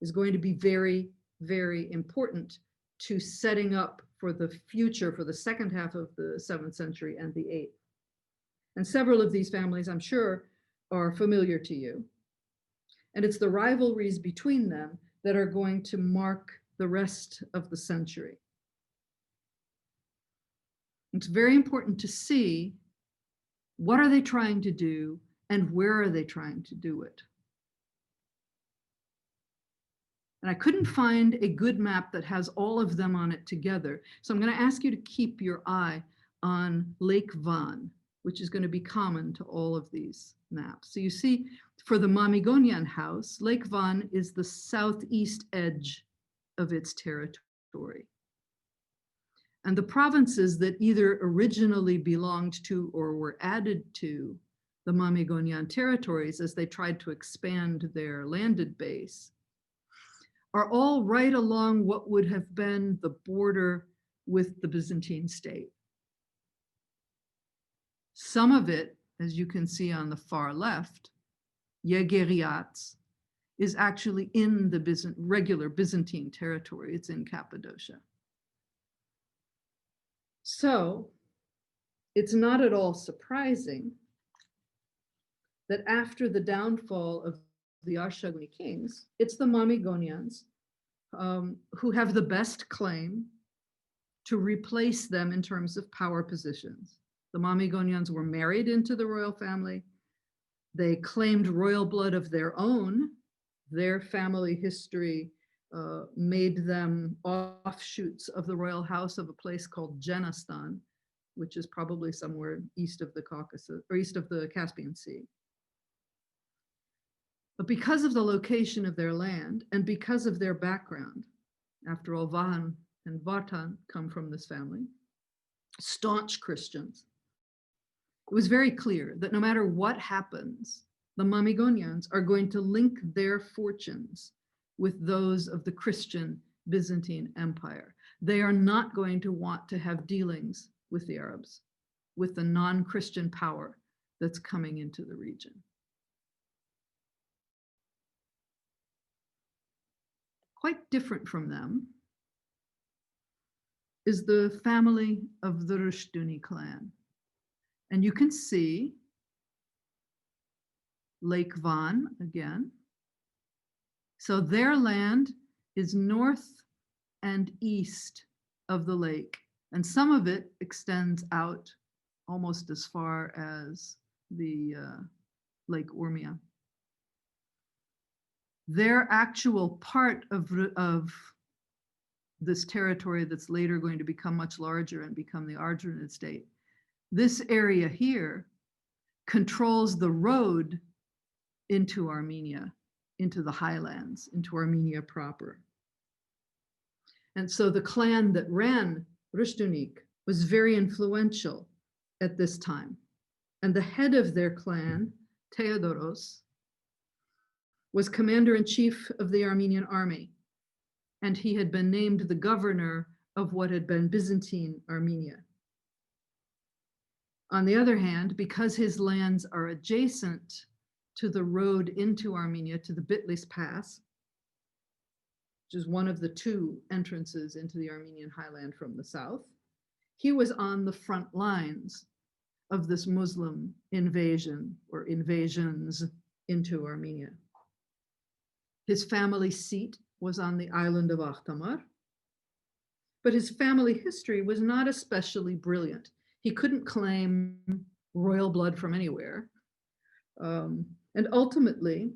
is going to be very, very important to setting up for the future, for the second half of the 7th century and the 8th. And several of these families, I'm sure, are familiar to you. And it's the rivalries between them that are going to mark the rest of the century. It's very important to see what are they trying to do and where are they trying to do it. And I couldn't find a good map that has all of them on it together. So I'm going to ask you to keep your eye on Lake Van, which is going to be common to all of these maps. So you see, for the Mamigonian house, Lake Van is the southeast edge of its territory. And the provinces that either originally belonged to or were added to the Mamigonian territories as they tried to expand their landed base are all right along what would have been the border with the Byzantine state. Some of it, as you can see on the far left, Yegeriats, is actually in the regular Byzantine territory. It's in Cappadocia. So it's not at all surprising that after the downfall of the Arshakuni kings, it's the Mamigonians who have the best claim to replace them in terms of power positions. The Mamigonians were married into the royal family. They claimed royal blood of their own. Their family history made them offshoots of the royal house of a place called Jenastan, which is probably somewhere east of the Caucasus or east of the Caspian Sea. But because of the location of their land and because of their background, after all, Vahan and Vartan come from this family, staunch Christians, it was very clear that no matter what happens, the Mamigonians are going to link their fortunes with those of the Christian Byzantine Empire. They are not going to want to have dealings with the Arabs, with the non-Christian power that's coming into the region. Quite different from them is the family of the Rushtuni clan. And you can see Lake Van again. So their land is north and east of the lake, and some of it extends out almost as far as the Lake Urmia. Their actual part of this territory that's later going to become much larger and become the Argeronid state, this area here controls the road into Armenia, into the highlands, into Armenia proper. And so the clan that ran Rushtunik was very influential at this time. And the head of their clan, Theodoros, was commander-in-chief of the Armenian army. And he had been named the governor of what had been Byzantine Armenia. On the other hand, because his lands are adjacent to the road into Armenia, to the Bitlis Pass, which is one of the two entrances into the Armenian highland from the south, he was on the front lines of this Muslim invasion or invasions into Armenia. His family seat was on the island of Akhtamar, but his family history was not especially brilliant. He couldn't claim royal blood from anywhere. And ultimately,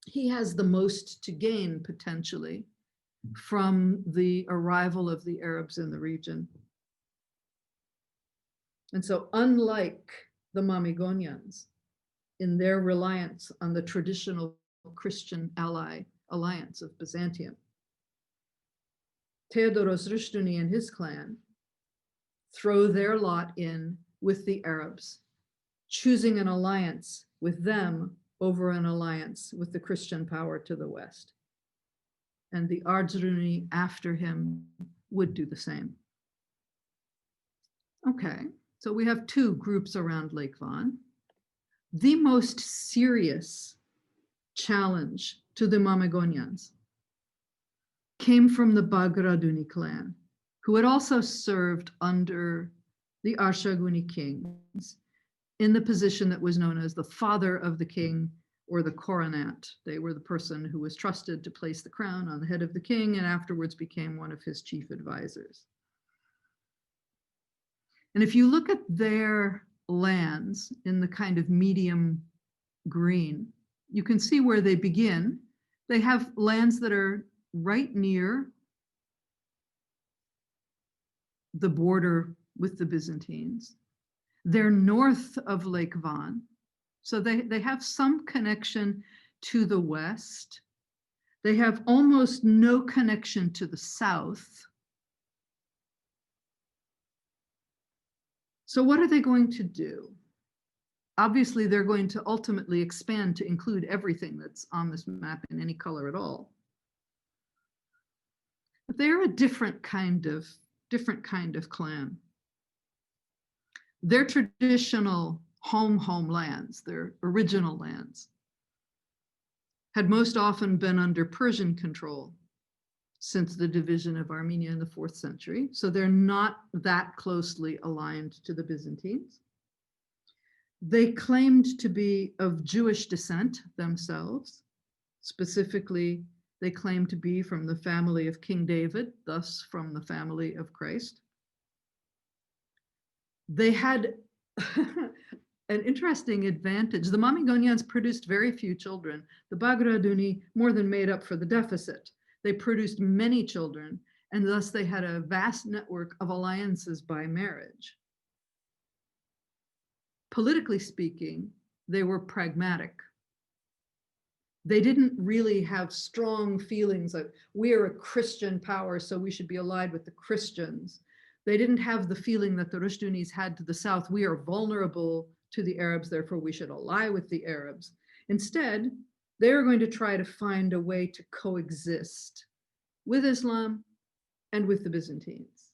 he has the most to gain potentially from the arrival of the Arabs in the region. And so unlike the Mamigonians in their reliance on the traditional Christian alliance of Byzantium, Theodoros Rushduni and his clan throw their lot in with the Arabs, choosing an alliance with them over an alliance with the Christian power to the west. And the Ardzruni after him would do the same. Okay, so we have two groups around Lake Van. The most serious challenge to the Mamigonians came from the Bagratuni clan, who had also served under the Arshakuni kings in the position that was known as the father of the king or the coronat. They were the person who was trusted to place the crown on the head of the king and afterwards became one of his chief advisors. And if you look at their lands in the kind of medium green, you can see where they begin. They have lands that are right near the border with the Byzantines. They're north of Lake Van. So they have some connection to the west. They have almost no connection to the south. So what are they going to do? Obviously, they're going to ultimately expand to include everything that's on this map in any color at all. But they're a different kind of clan. Their traditional homelands, their original lands, had most often been under Persian control since the division of Armenia in the 4th century. So they're not that closely aligned to the Byzantines. They claimed to be of Jewish descent themselves. Specifically, they claimed to be from the family of King David, thus from the family of Christ. They had an interesting advantage. The Mamigonians produced very few children. The Bagratuni more than made up for the deficit. They produced many children, and thus they had a vast network of alliances by marriage. Politically speaking, they were pragmatic. They didn't really have strong feelings like, we are a Christian power, so we should be allied with the Christians. They didn't have the feeling that the Rushdunis had to the south, we are vulnerable to the Arabs, therefore we should ally with the Arabs. Instead, they're going to try to find a way to coexist with Islam and with the Byzantines.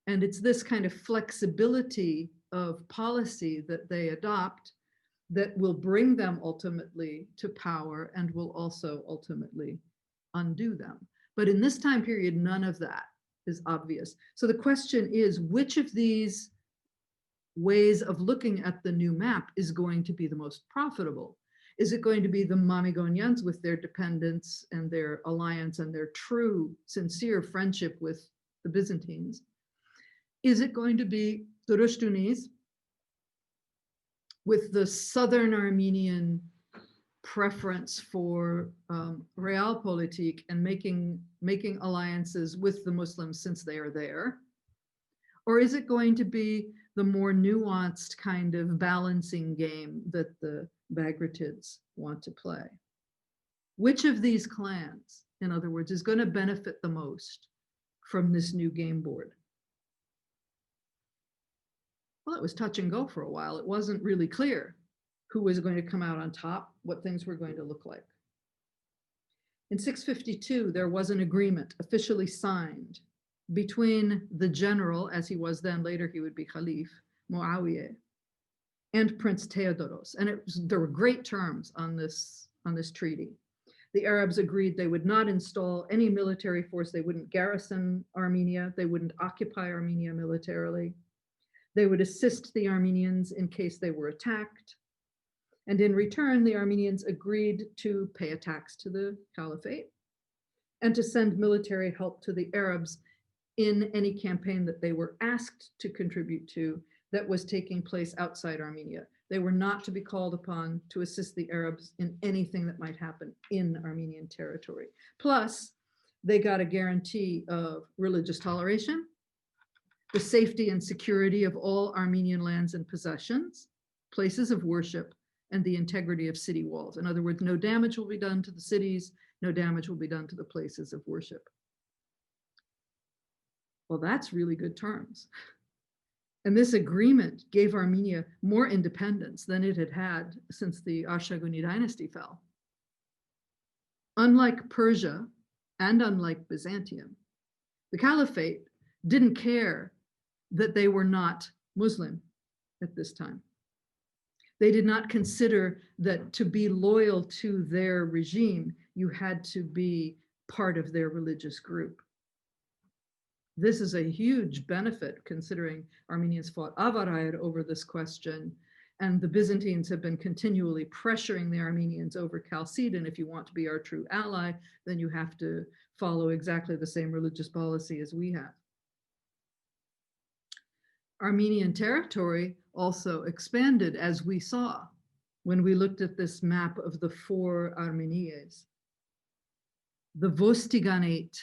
And it's this kind of flexibility of policy that they adopt that will bring them ultimately to power and will also ultimately undo them. But in this time period, none of that is obvious. So the question is, which of these ways of looking at the new map is going to be the most profitable? Is it going to be the Mamigonians with their dependence and their alliance and their true, sincere friendship with the Byzantines? Is it going to be the Rushdunis with the southern Armenian preference for realpolitik and making alliances with the Muslims since they are there? Or is it going to be the more nuanced kind of balancing game that the Bagratids want to play? Which of these clans, in other words, is going to benefit the most from this new game board? Well, it was touch and go for a while. It wasn't really clear who was going to come out on top, what things were going to look like. In 652, there was an agreement officially signed between the general, as he was then, later he would be Khalif, Muawiyah, and Prince Theodoros. And there were great terms on this treaty. The Arabs agreed they would not install any military force. They wouldn't garrison Armenia. They wouldn't occupy Armenia militarily. They would assist the Armenians in case they were attacked. And in return, the Armenians agreed to pay a tax to the caliphate and to send military help to the Arabs in any campaign that they were asked to contribute to that was taking place outside Armenia. They were not to be called upon to assist the Arabs in anything that might happen in Armenian territory. Plus, they got a guarantee of religious toleration, the safety and security of all Armenian lands and possessions, places of worship, and the integrity of city walls. In other words, no damage will be done to the cities, no damage will be done to the places of worship. Well, that's really good terms. And this agreement gave Armenia more independence than it had had since the Ashaguni dynasty fell. Unlike Persia and unlike Byzantium, the caliphate didn't care that they were not Muslim at this time. They did not consider that to be loyal to their regime, you had to be part of their religious group. This is a huge benefit considering Armenians fought Avarayr over this question, and the Byzantines have been continually pressuring the Armenians over Chalcedon. If you want to be our true ally, then you have to follow exactly the same religious policy as we have. Armenian territory also expanded, as we saw when we looked at this map of the four Armenias. The Vostiganate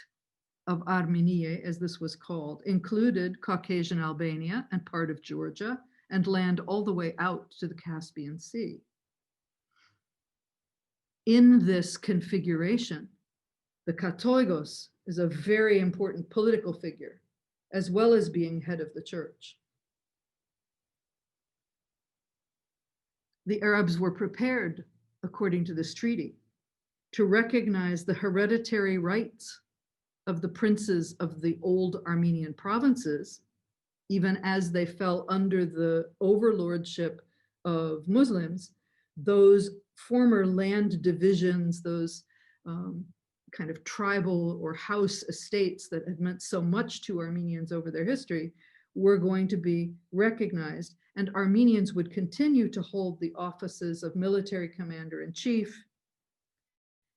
of Armenia, as this was called, included Caucasian Albania and part of Georgia, and land all the way out to the Caspian Sea. In this configuration, the Katoigos is a very important political figure, as well as being head of the church. The Arabs were prepared, according to this treaty, to recognize the hereditary rights of the princes of the old Armenian provinces, even as they fell under the overlordship of Muslims. Those former land divisions, those kind of tribal or house estates that had meant so much to Armenians over their history, were going to be recognized, and Armenians would continue to hold the offices of military commander-in-chief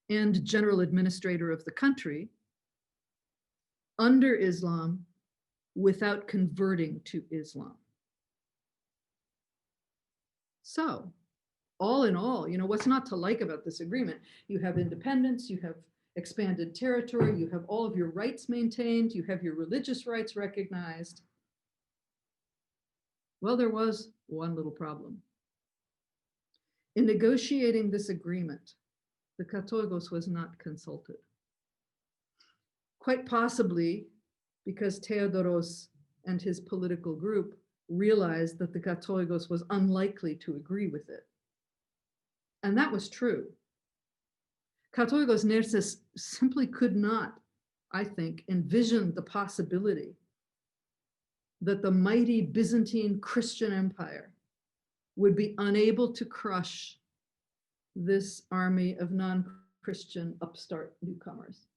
and general administrator of the country under Islam without converting to Islam. So, all in all, what's not to like about this agreement? You have independence, you have expanded territory, you have all of your rights maintained, you have your religious rights recognized. Well, there was one little problem. In negotiating this agreement, the Katoigos was not consulted. Quite possibly because Theodoros and his political group realized that the Katoigos was unlikely to agree with it. And that was true. Katoigos Nerses simply could not, I think, envision the possibility that the mighty Byzantine Christian Empire would be unable to crush this army of non-Christian upstart newcomers.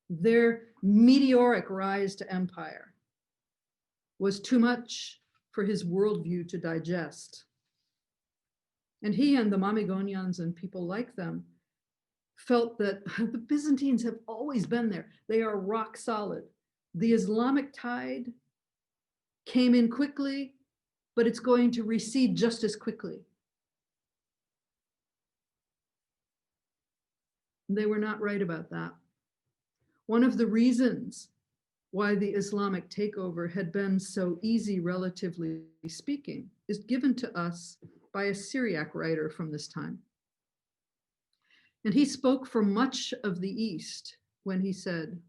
Their meteoric rise to empire was too much for his worldview to digest. And he and the Mamigonians and people like them felt that the Byzantines have always been there. They are rock solid. The Islamic tide came in quickly, but it's going to recede just as quickly. They were not right about that. One of the reasons why the Islamic takeover had been so easy, relatively speaking, is given to us by a Syriac writer from this time. And he spoke for much of the East when he said,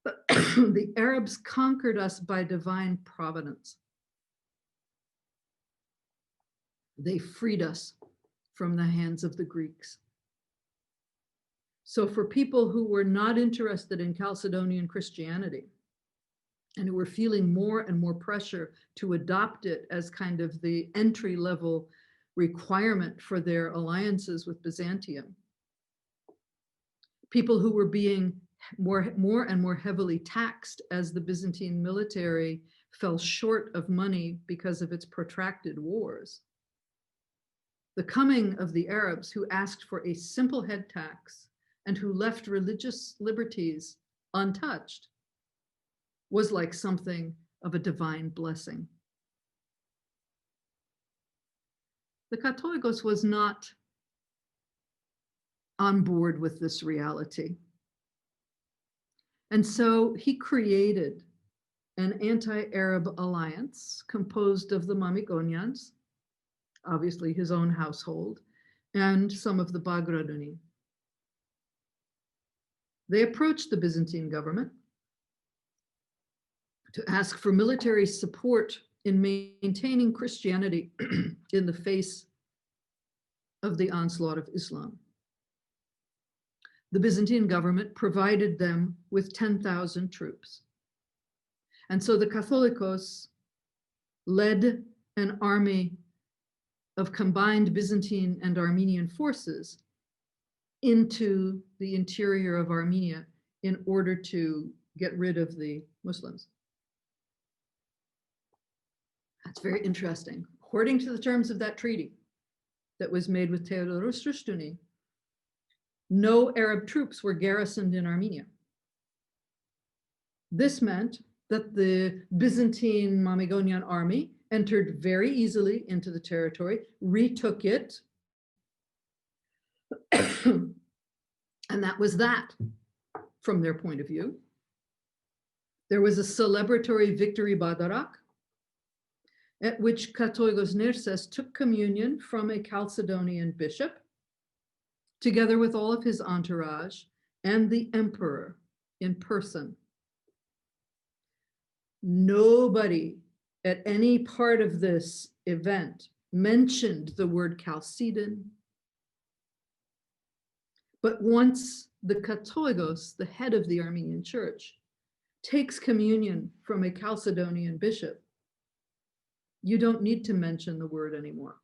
the Arabs conquered us by divine providence. They freed us from the hands of the Greeks. So for people who were not interested in Chalcedonian Christianity and who were feeling more and more pressure to adopt it as kind of the entry-level requirement for their alliances with Byzantium, people who were being more and more heavily taxed as the Byzantine military fell short of money because of its protracted wars. The coming of the Arabs, who asked for a simple head tax and who left religious liberties untouched, was like something of a divine blessing. The Katoigos was not on board with this reality. And so he created an anti-Arab alliance composed of the Mamikonians, obviously his own household, and some of the Bagratuni. They approached the Byzantine government to ask for military support in maintaining Christianity in the face of the onslaught of Islam. The Byzantine government provided them with 10,000 troops. And so the Catholicos led an army of combined Byzantine and Armenian forces into the interior of Armenia in order to get rid of the Muslims. That's very interesting. According to the terms of that treaty that was made with Theodorus Rushtuni, no Arab troops were garrisoned in Armenia. This meant that the Byzantine Mamikonian army entered very easily into the territory, retook it, and that was that from their point of view. There was a celebratory victory Badarak, at which Katoigos Nerses took communion from a Chalcedonian bishop, together with all of his entourage and the emperor in person. Nobody at any part of this event mentioned the word Chalcedon. But once the Katoigos, the head of the Armenian church, takes communion from a Chalcedonian bishop, you don't need to mention the word anymore.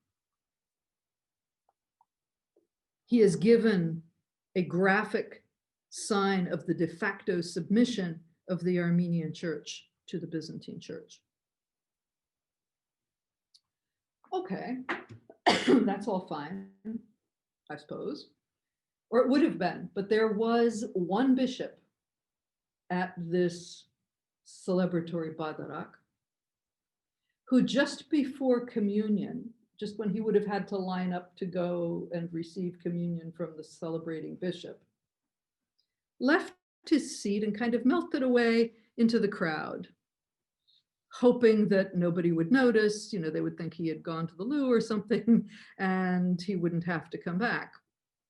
He is given a graphic sign of the de facto submission of the Armenian church to the Byzantine church. Okay, that's all fine, I suppose. Or it would have been, but there was one bishop at this celebratory Badarak who just before communion, just when he would have had to line up to go and receive communion from the celebrating bishop, left his seat and kind of melted away into the crowd, hoping that nobody would notice, they would think he had gone to the loo or something, and he wouldn't have to come back.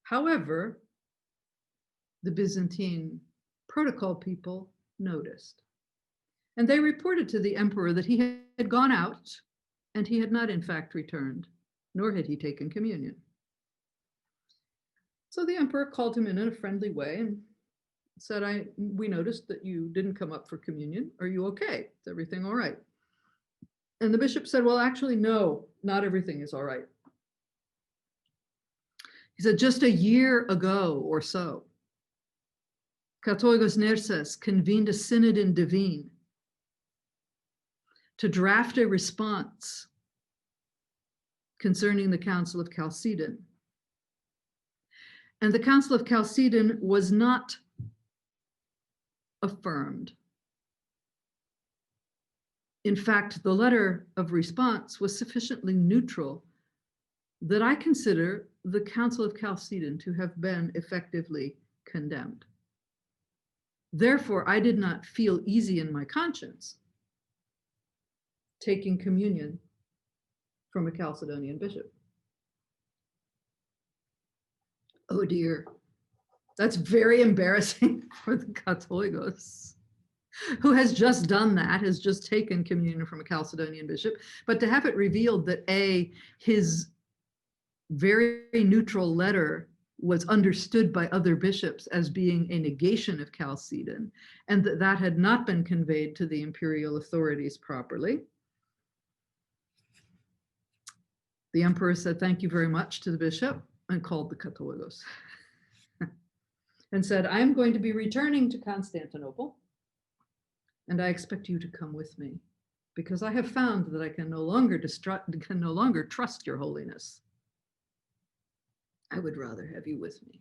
However, the Byzantine protocol people noticed. And they reported to the emperor that he had gone out and he had not in fact returned, nor had he taken communion. So the emperor called him in a friendly way and said, we noticed that you didn't come up for communion. Are you okay? Is everything all right? And the bishop said, well, actually, no, not everything is all right. He said, just a year ago or so, Katoigos Nerses convened a synod in Ervine to draft a response concerning the Council of Chalcedon. And the Council of Chalcedon was not affirmed. In fact, the letter of response was sufficiently neutral that I consider the Council of Chalcedon to have been effectively condemned. Therefore, I did not feel easy in my conscience taking communion from a Chalcedonian bishop. Oh dear, that's very embarrassing for the Katoigos, who has just done that, has just taken communion from a Chalcedonian bishop, but to have it revealed that his very neutral letter was understood by other bishops as being a negation of Chalcedon, and that had not been conveyed to the imperial authorities properly. The emperor said, thank you very much to the bishop, and called the Katoigos and said, I'm going to be returning to Constantinople, and I expect you to come with me, because I have found that I can no longer trust your holiness. I would rather have you with me.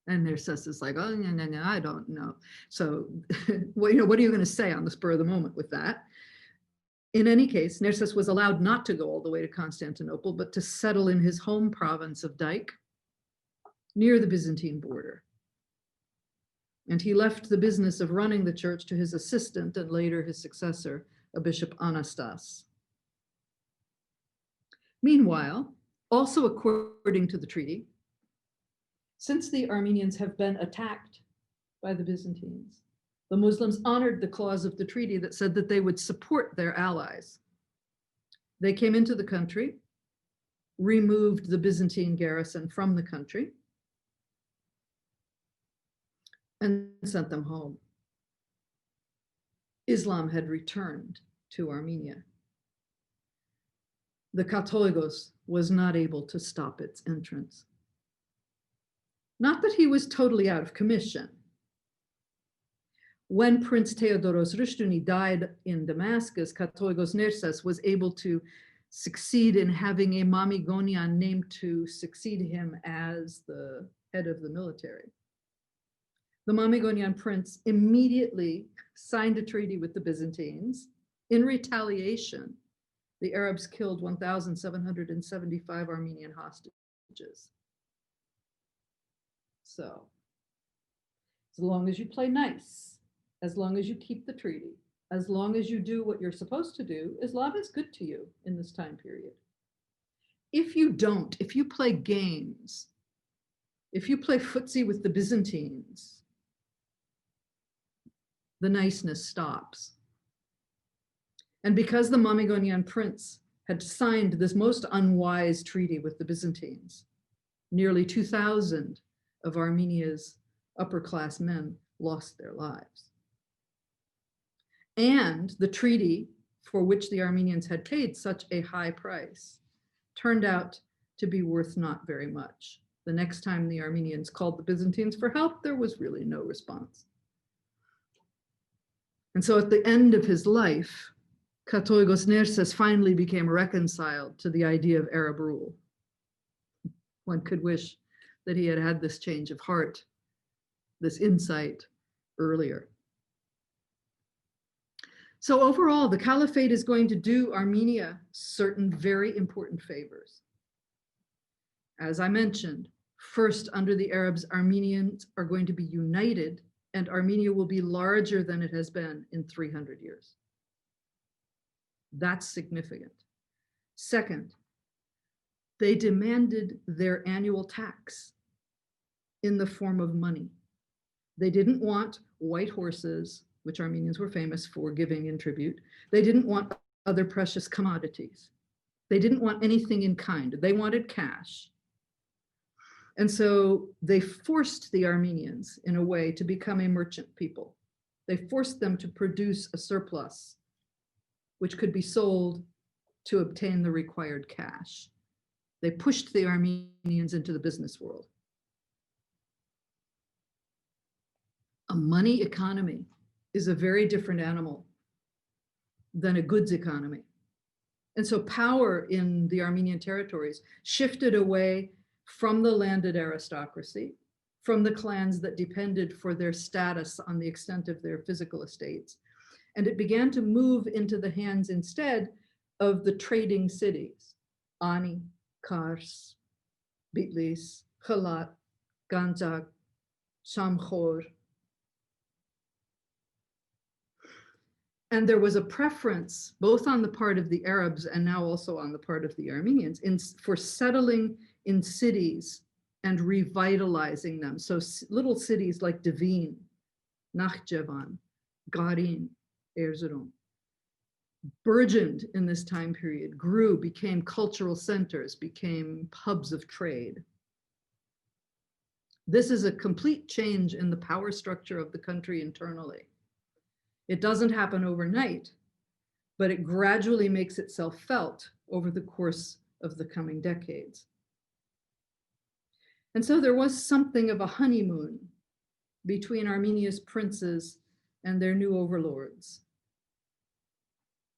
And Nerses is like, oh, no, I don't know. So, what are you going to say on the spur of the moment with that? In any case, Nerses was allowed not to go all the way to Constantinople, but to settle in his home province of Dyke, near the Byzantine border. And he left the business of running the church to his assistant and later his successor, a Bishop Anastas. Meanwhile, also according to the treaty, since the Armenians have been attacked by the Byzantines, the Muslims honored the clause of the treaty that said that they would support their allies. They came into the country, removed the Byzantine garrison from the country, and sent them home. Islam had returned to Armenia. The Katolikos was not able to stop its entrance. Not that he was totally out of commission. When Prince Theodoros Rushduni died in Damascus, Katolikos Nerses was able to succeed in having a Mamigonian named to succeed him as the head of the military. The Mamigonian prince immediately signed a treaty with the Byzantines. In retaliation, the Arabs killed 1,775 Armenian hostages. So, as long as you play nice, as long as you keep the treaty, as long as you do what you're supposed to do, Islam is good to you in this time period. If you don't, if you play games, if you play footsie with the Byzantines, the niceness stops. And because the Mamigonian prince had signed this most unwise treaty with the Byzantines, nearly 2,000 of Armenia's upper class men lost their lives. And the treaty for which the Armenians had paid such a high price turned out to be worth not very much. The next time the Armenians called the Byzantines for help, there was really no response. And so at the end of his life, Katolikos Nerses finally became reconciled to the idea of Arab rule. One could wish that he had had this change of heart, this insight earlier. So overall, the caliphate is going to do Armenia certain very important favors. As I mentioned, first, under the Arabs, Armenians are going to be united, and Armenia will be larger than it has been in 300 years. That's significant. Second, they demanded their annual tax in the form of money. They didn't want white horses, which Armenians were famous for giving in tribute. They didn't want other precious commodities. They didn't want anything in kind. They wanted cash. And so they forced the Armenians, in a way, to become a merchant people. They forced them to produce a surplus, which could be sold to obtain the required cash. They pushed the Armenians into the business world. A money economy is a very different animal than a goods economy. And so power in the Armenian territories shifted away from the landed aristocracy, from the clans that depended for their status on the extent of their physical estates. And it began to move into the hands instead of the trading cities, Ani, Kars, Bitlis, Khalat, Ganzak, Shamkhor. And there was a preference, both on the part of the Arabs and now also on the part of the Armenians, for settling in cities and revitalizing them. So little cities like Ervine, Nakhjevan, Garin, Erzurum, burgeoned in this time period, grew, became cultural centers, became hubs of trade. This is a complete change in the power structure of the country internally. It doesn't happen overnight, but it gradually makes itself felt over the course of the coming decades. And so there was something of a honeymoon between Armenia's princes and their new overlords.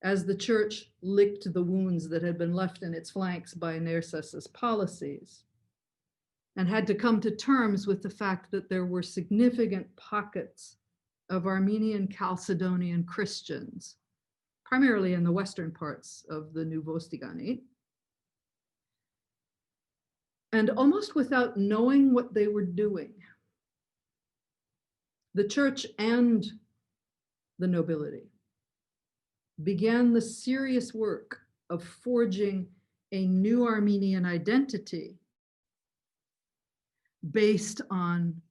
As the church licked the wounds that had been left in its flanks by Nerses's policies and had to come to terms with the fact that there were significant pockets of Armenian Chalcedonian Christians, primarily in the western parts of the New Vostiganate. And almost without knowing what they were doing, The church and the nobility began the serious work of forging a new Armenian identity based on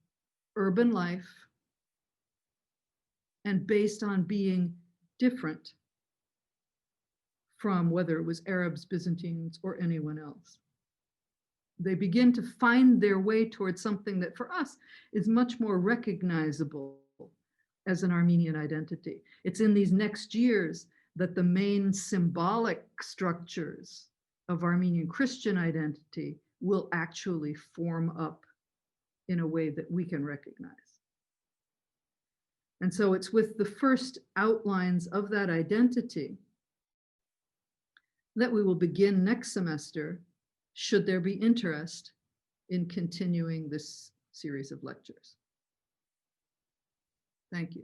urban life and based on being different from whether it was Arabs, Byzantines, or anyone else. They begin to find their way towards something that for us is much more recognizable as an Armenian identity. It's in these next years that the main symbolic structures of Armenian Christian identity will actually form up in a way that we can recognize. And so it's with the first outlines of that identity that we will begin next semester, should there be interest in continuing this series of lectures. Thank you.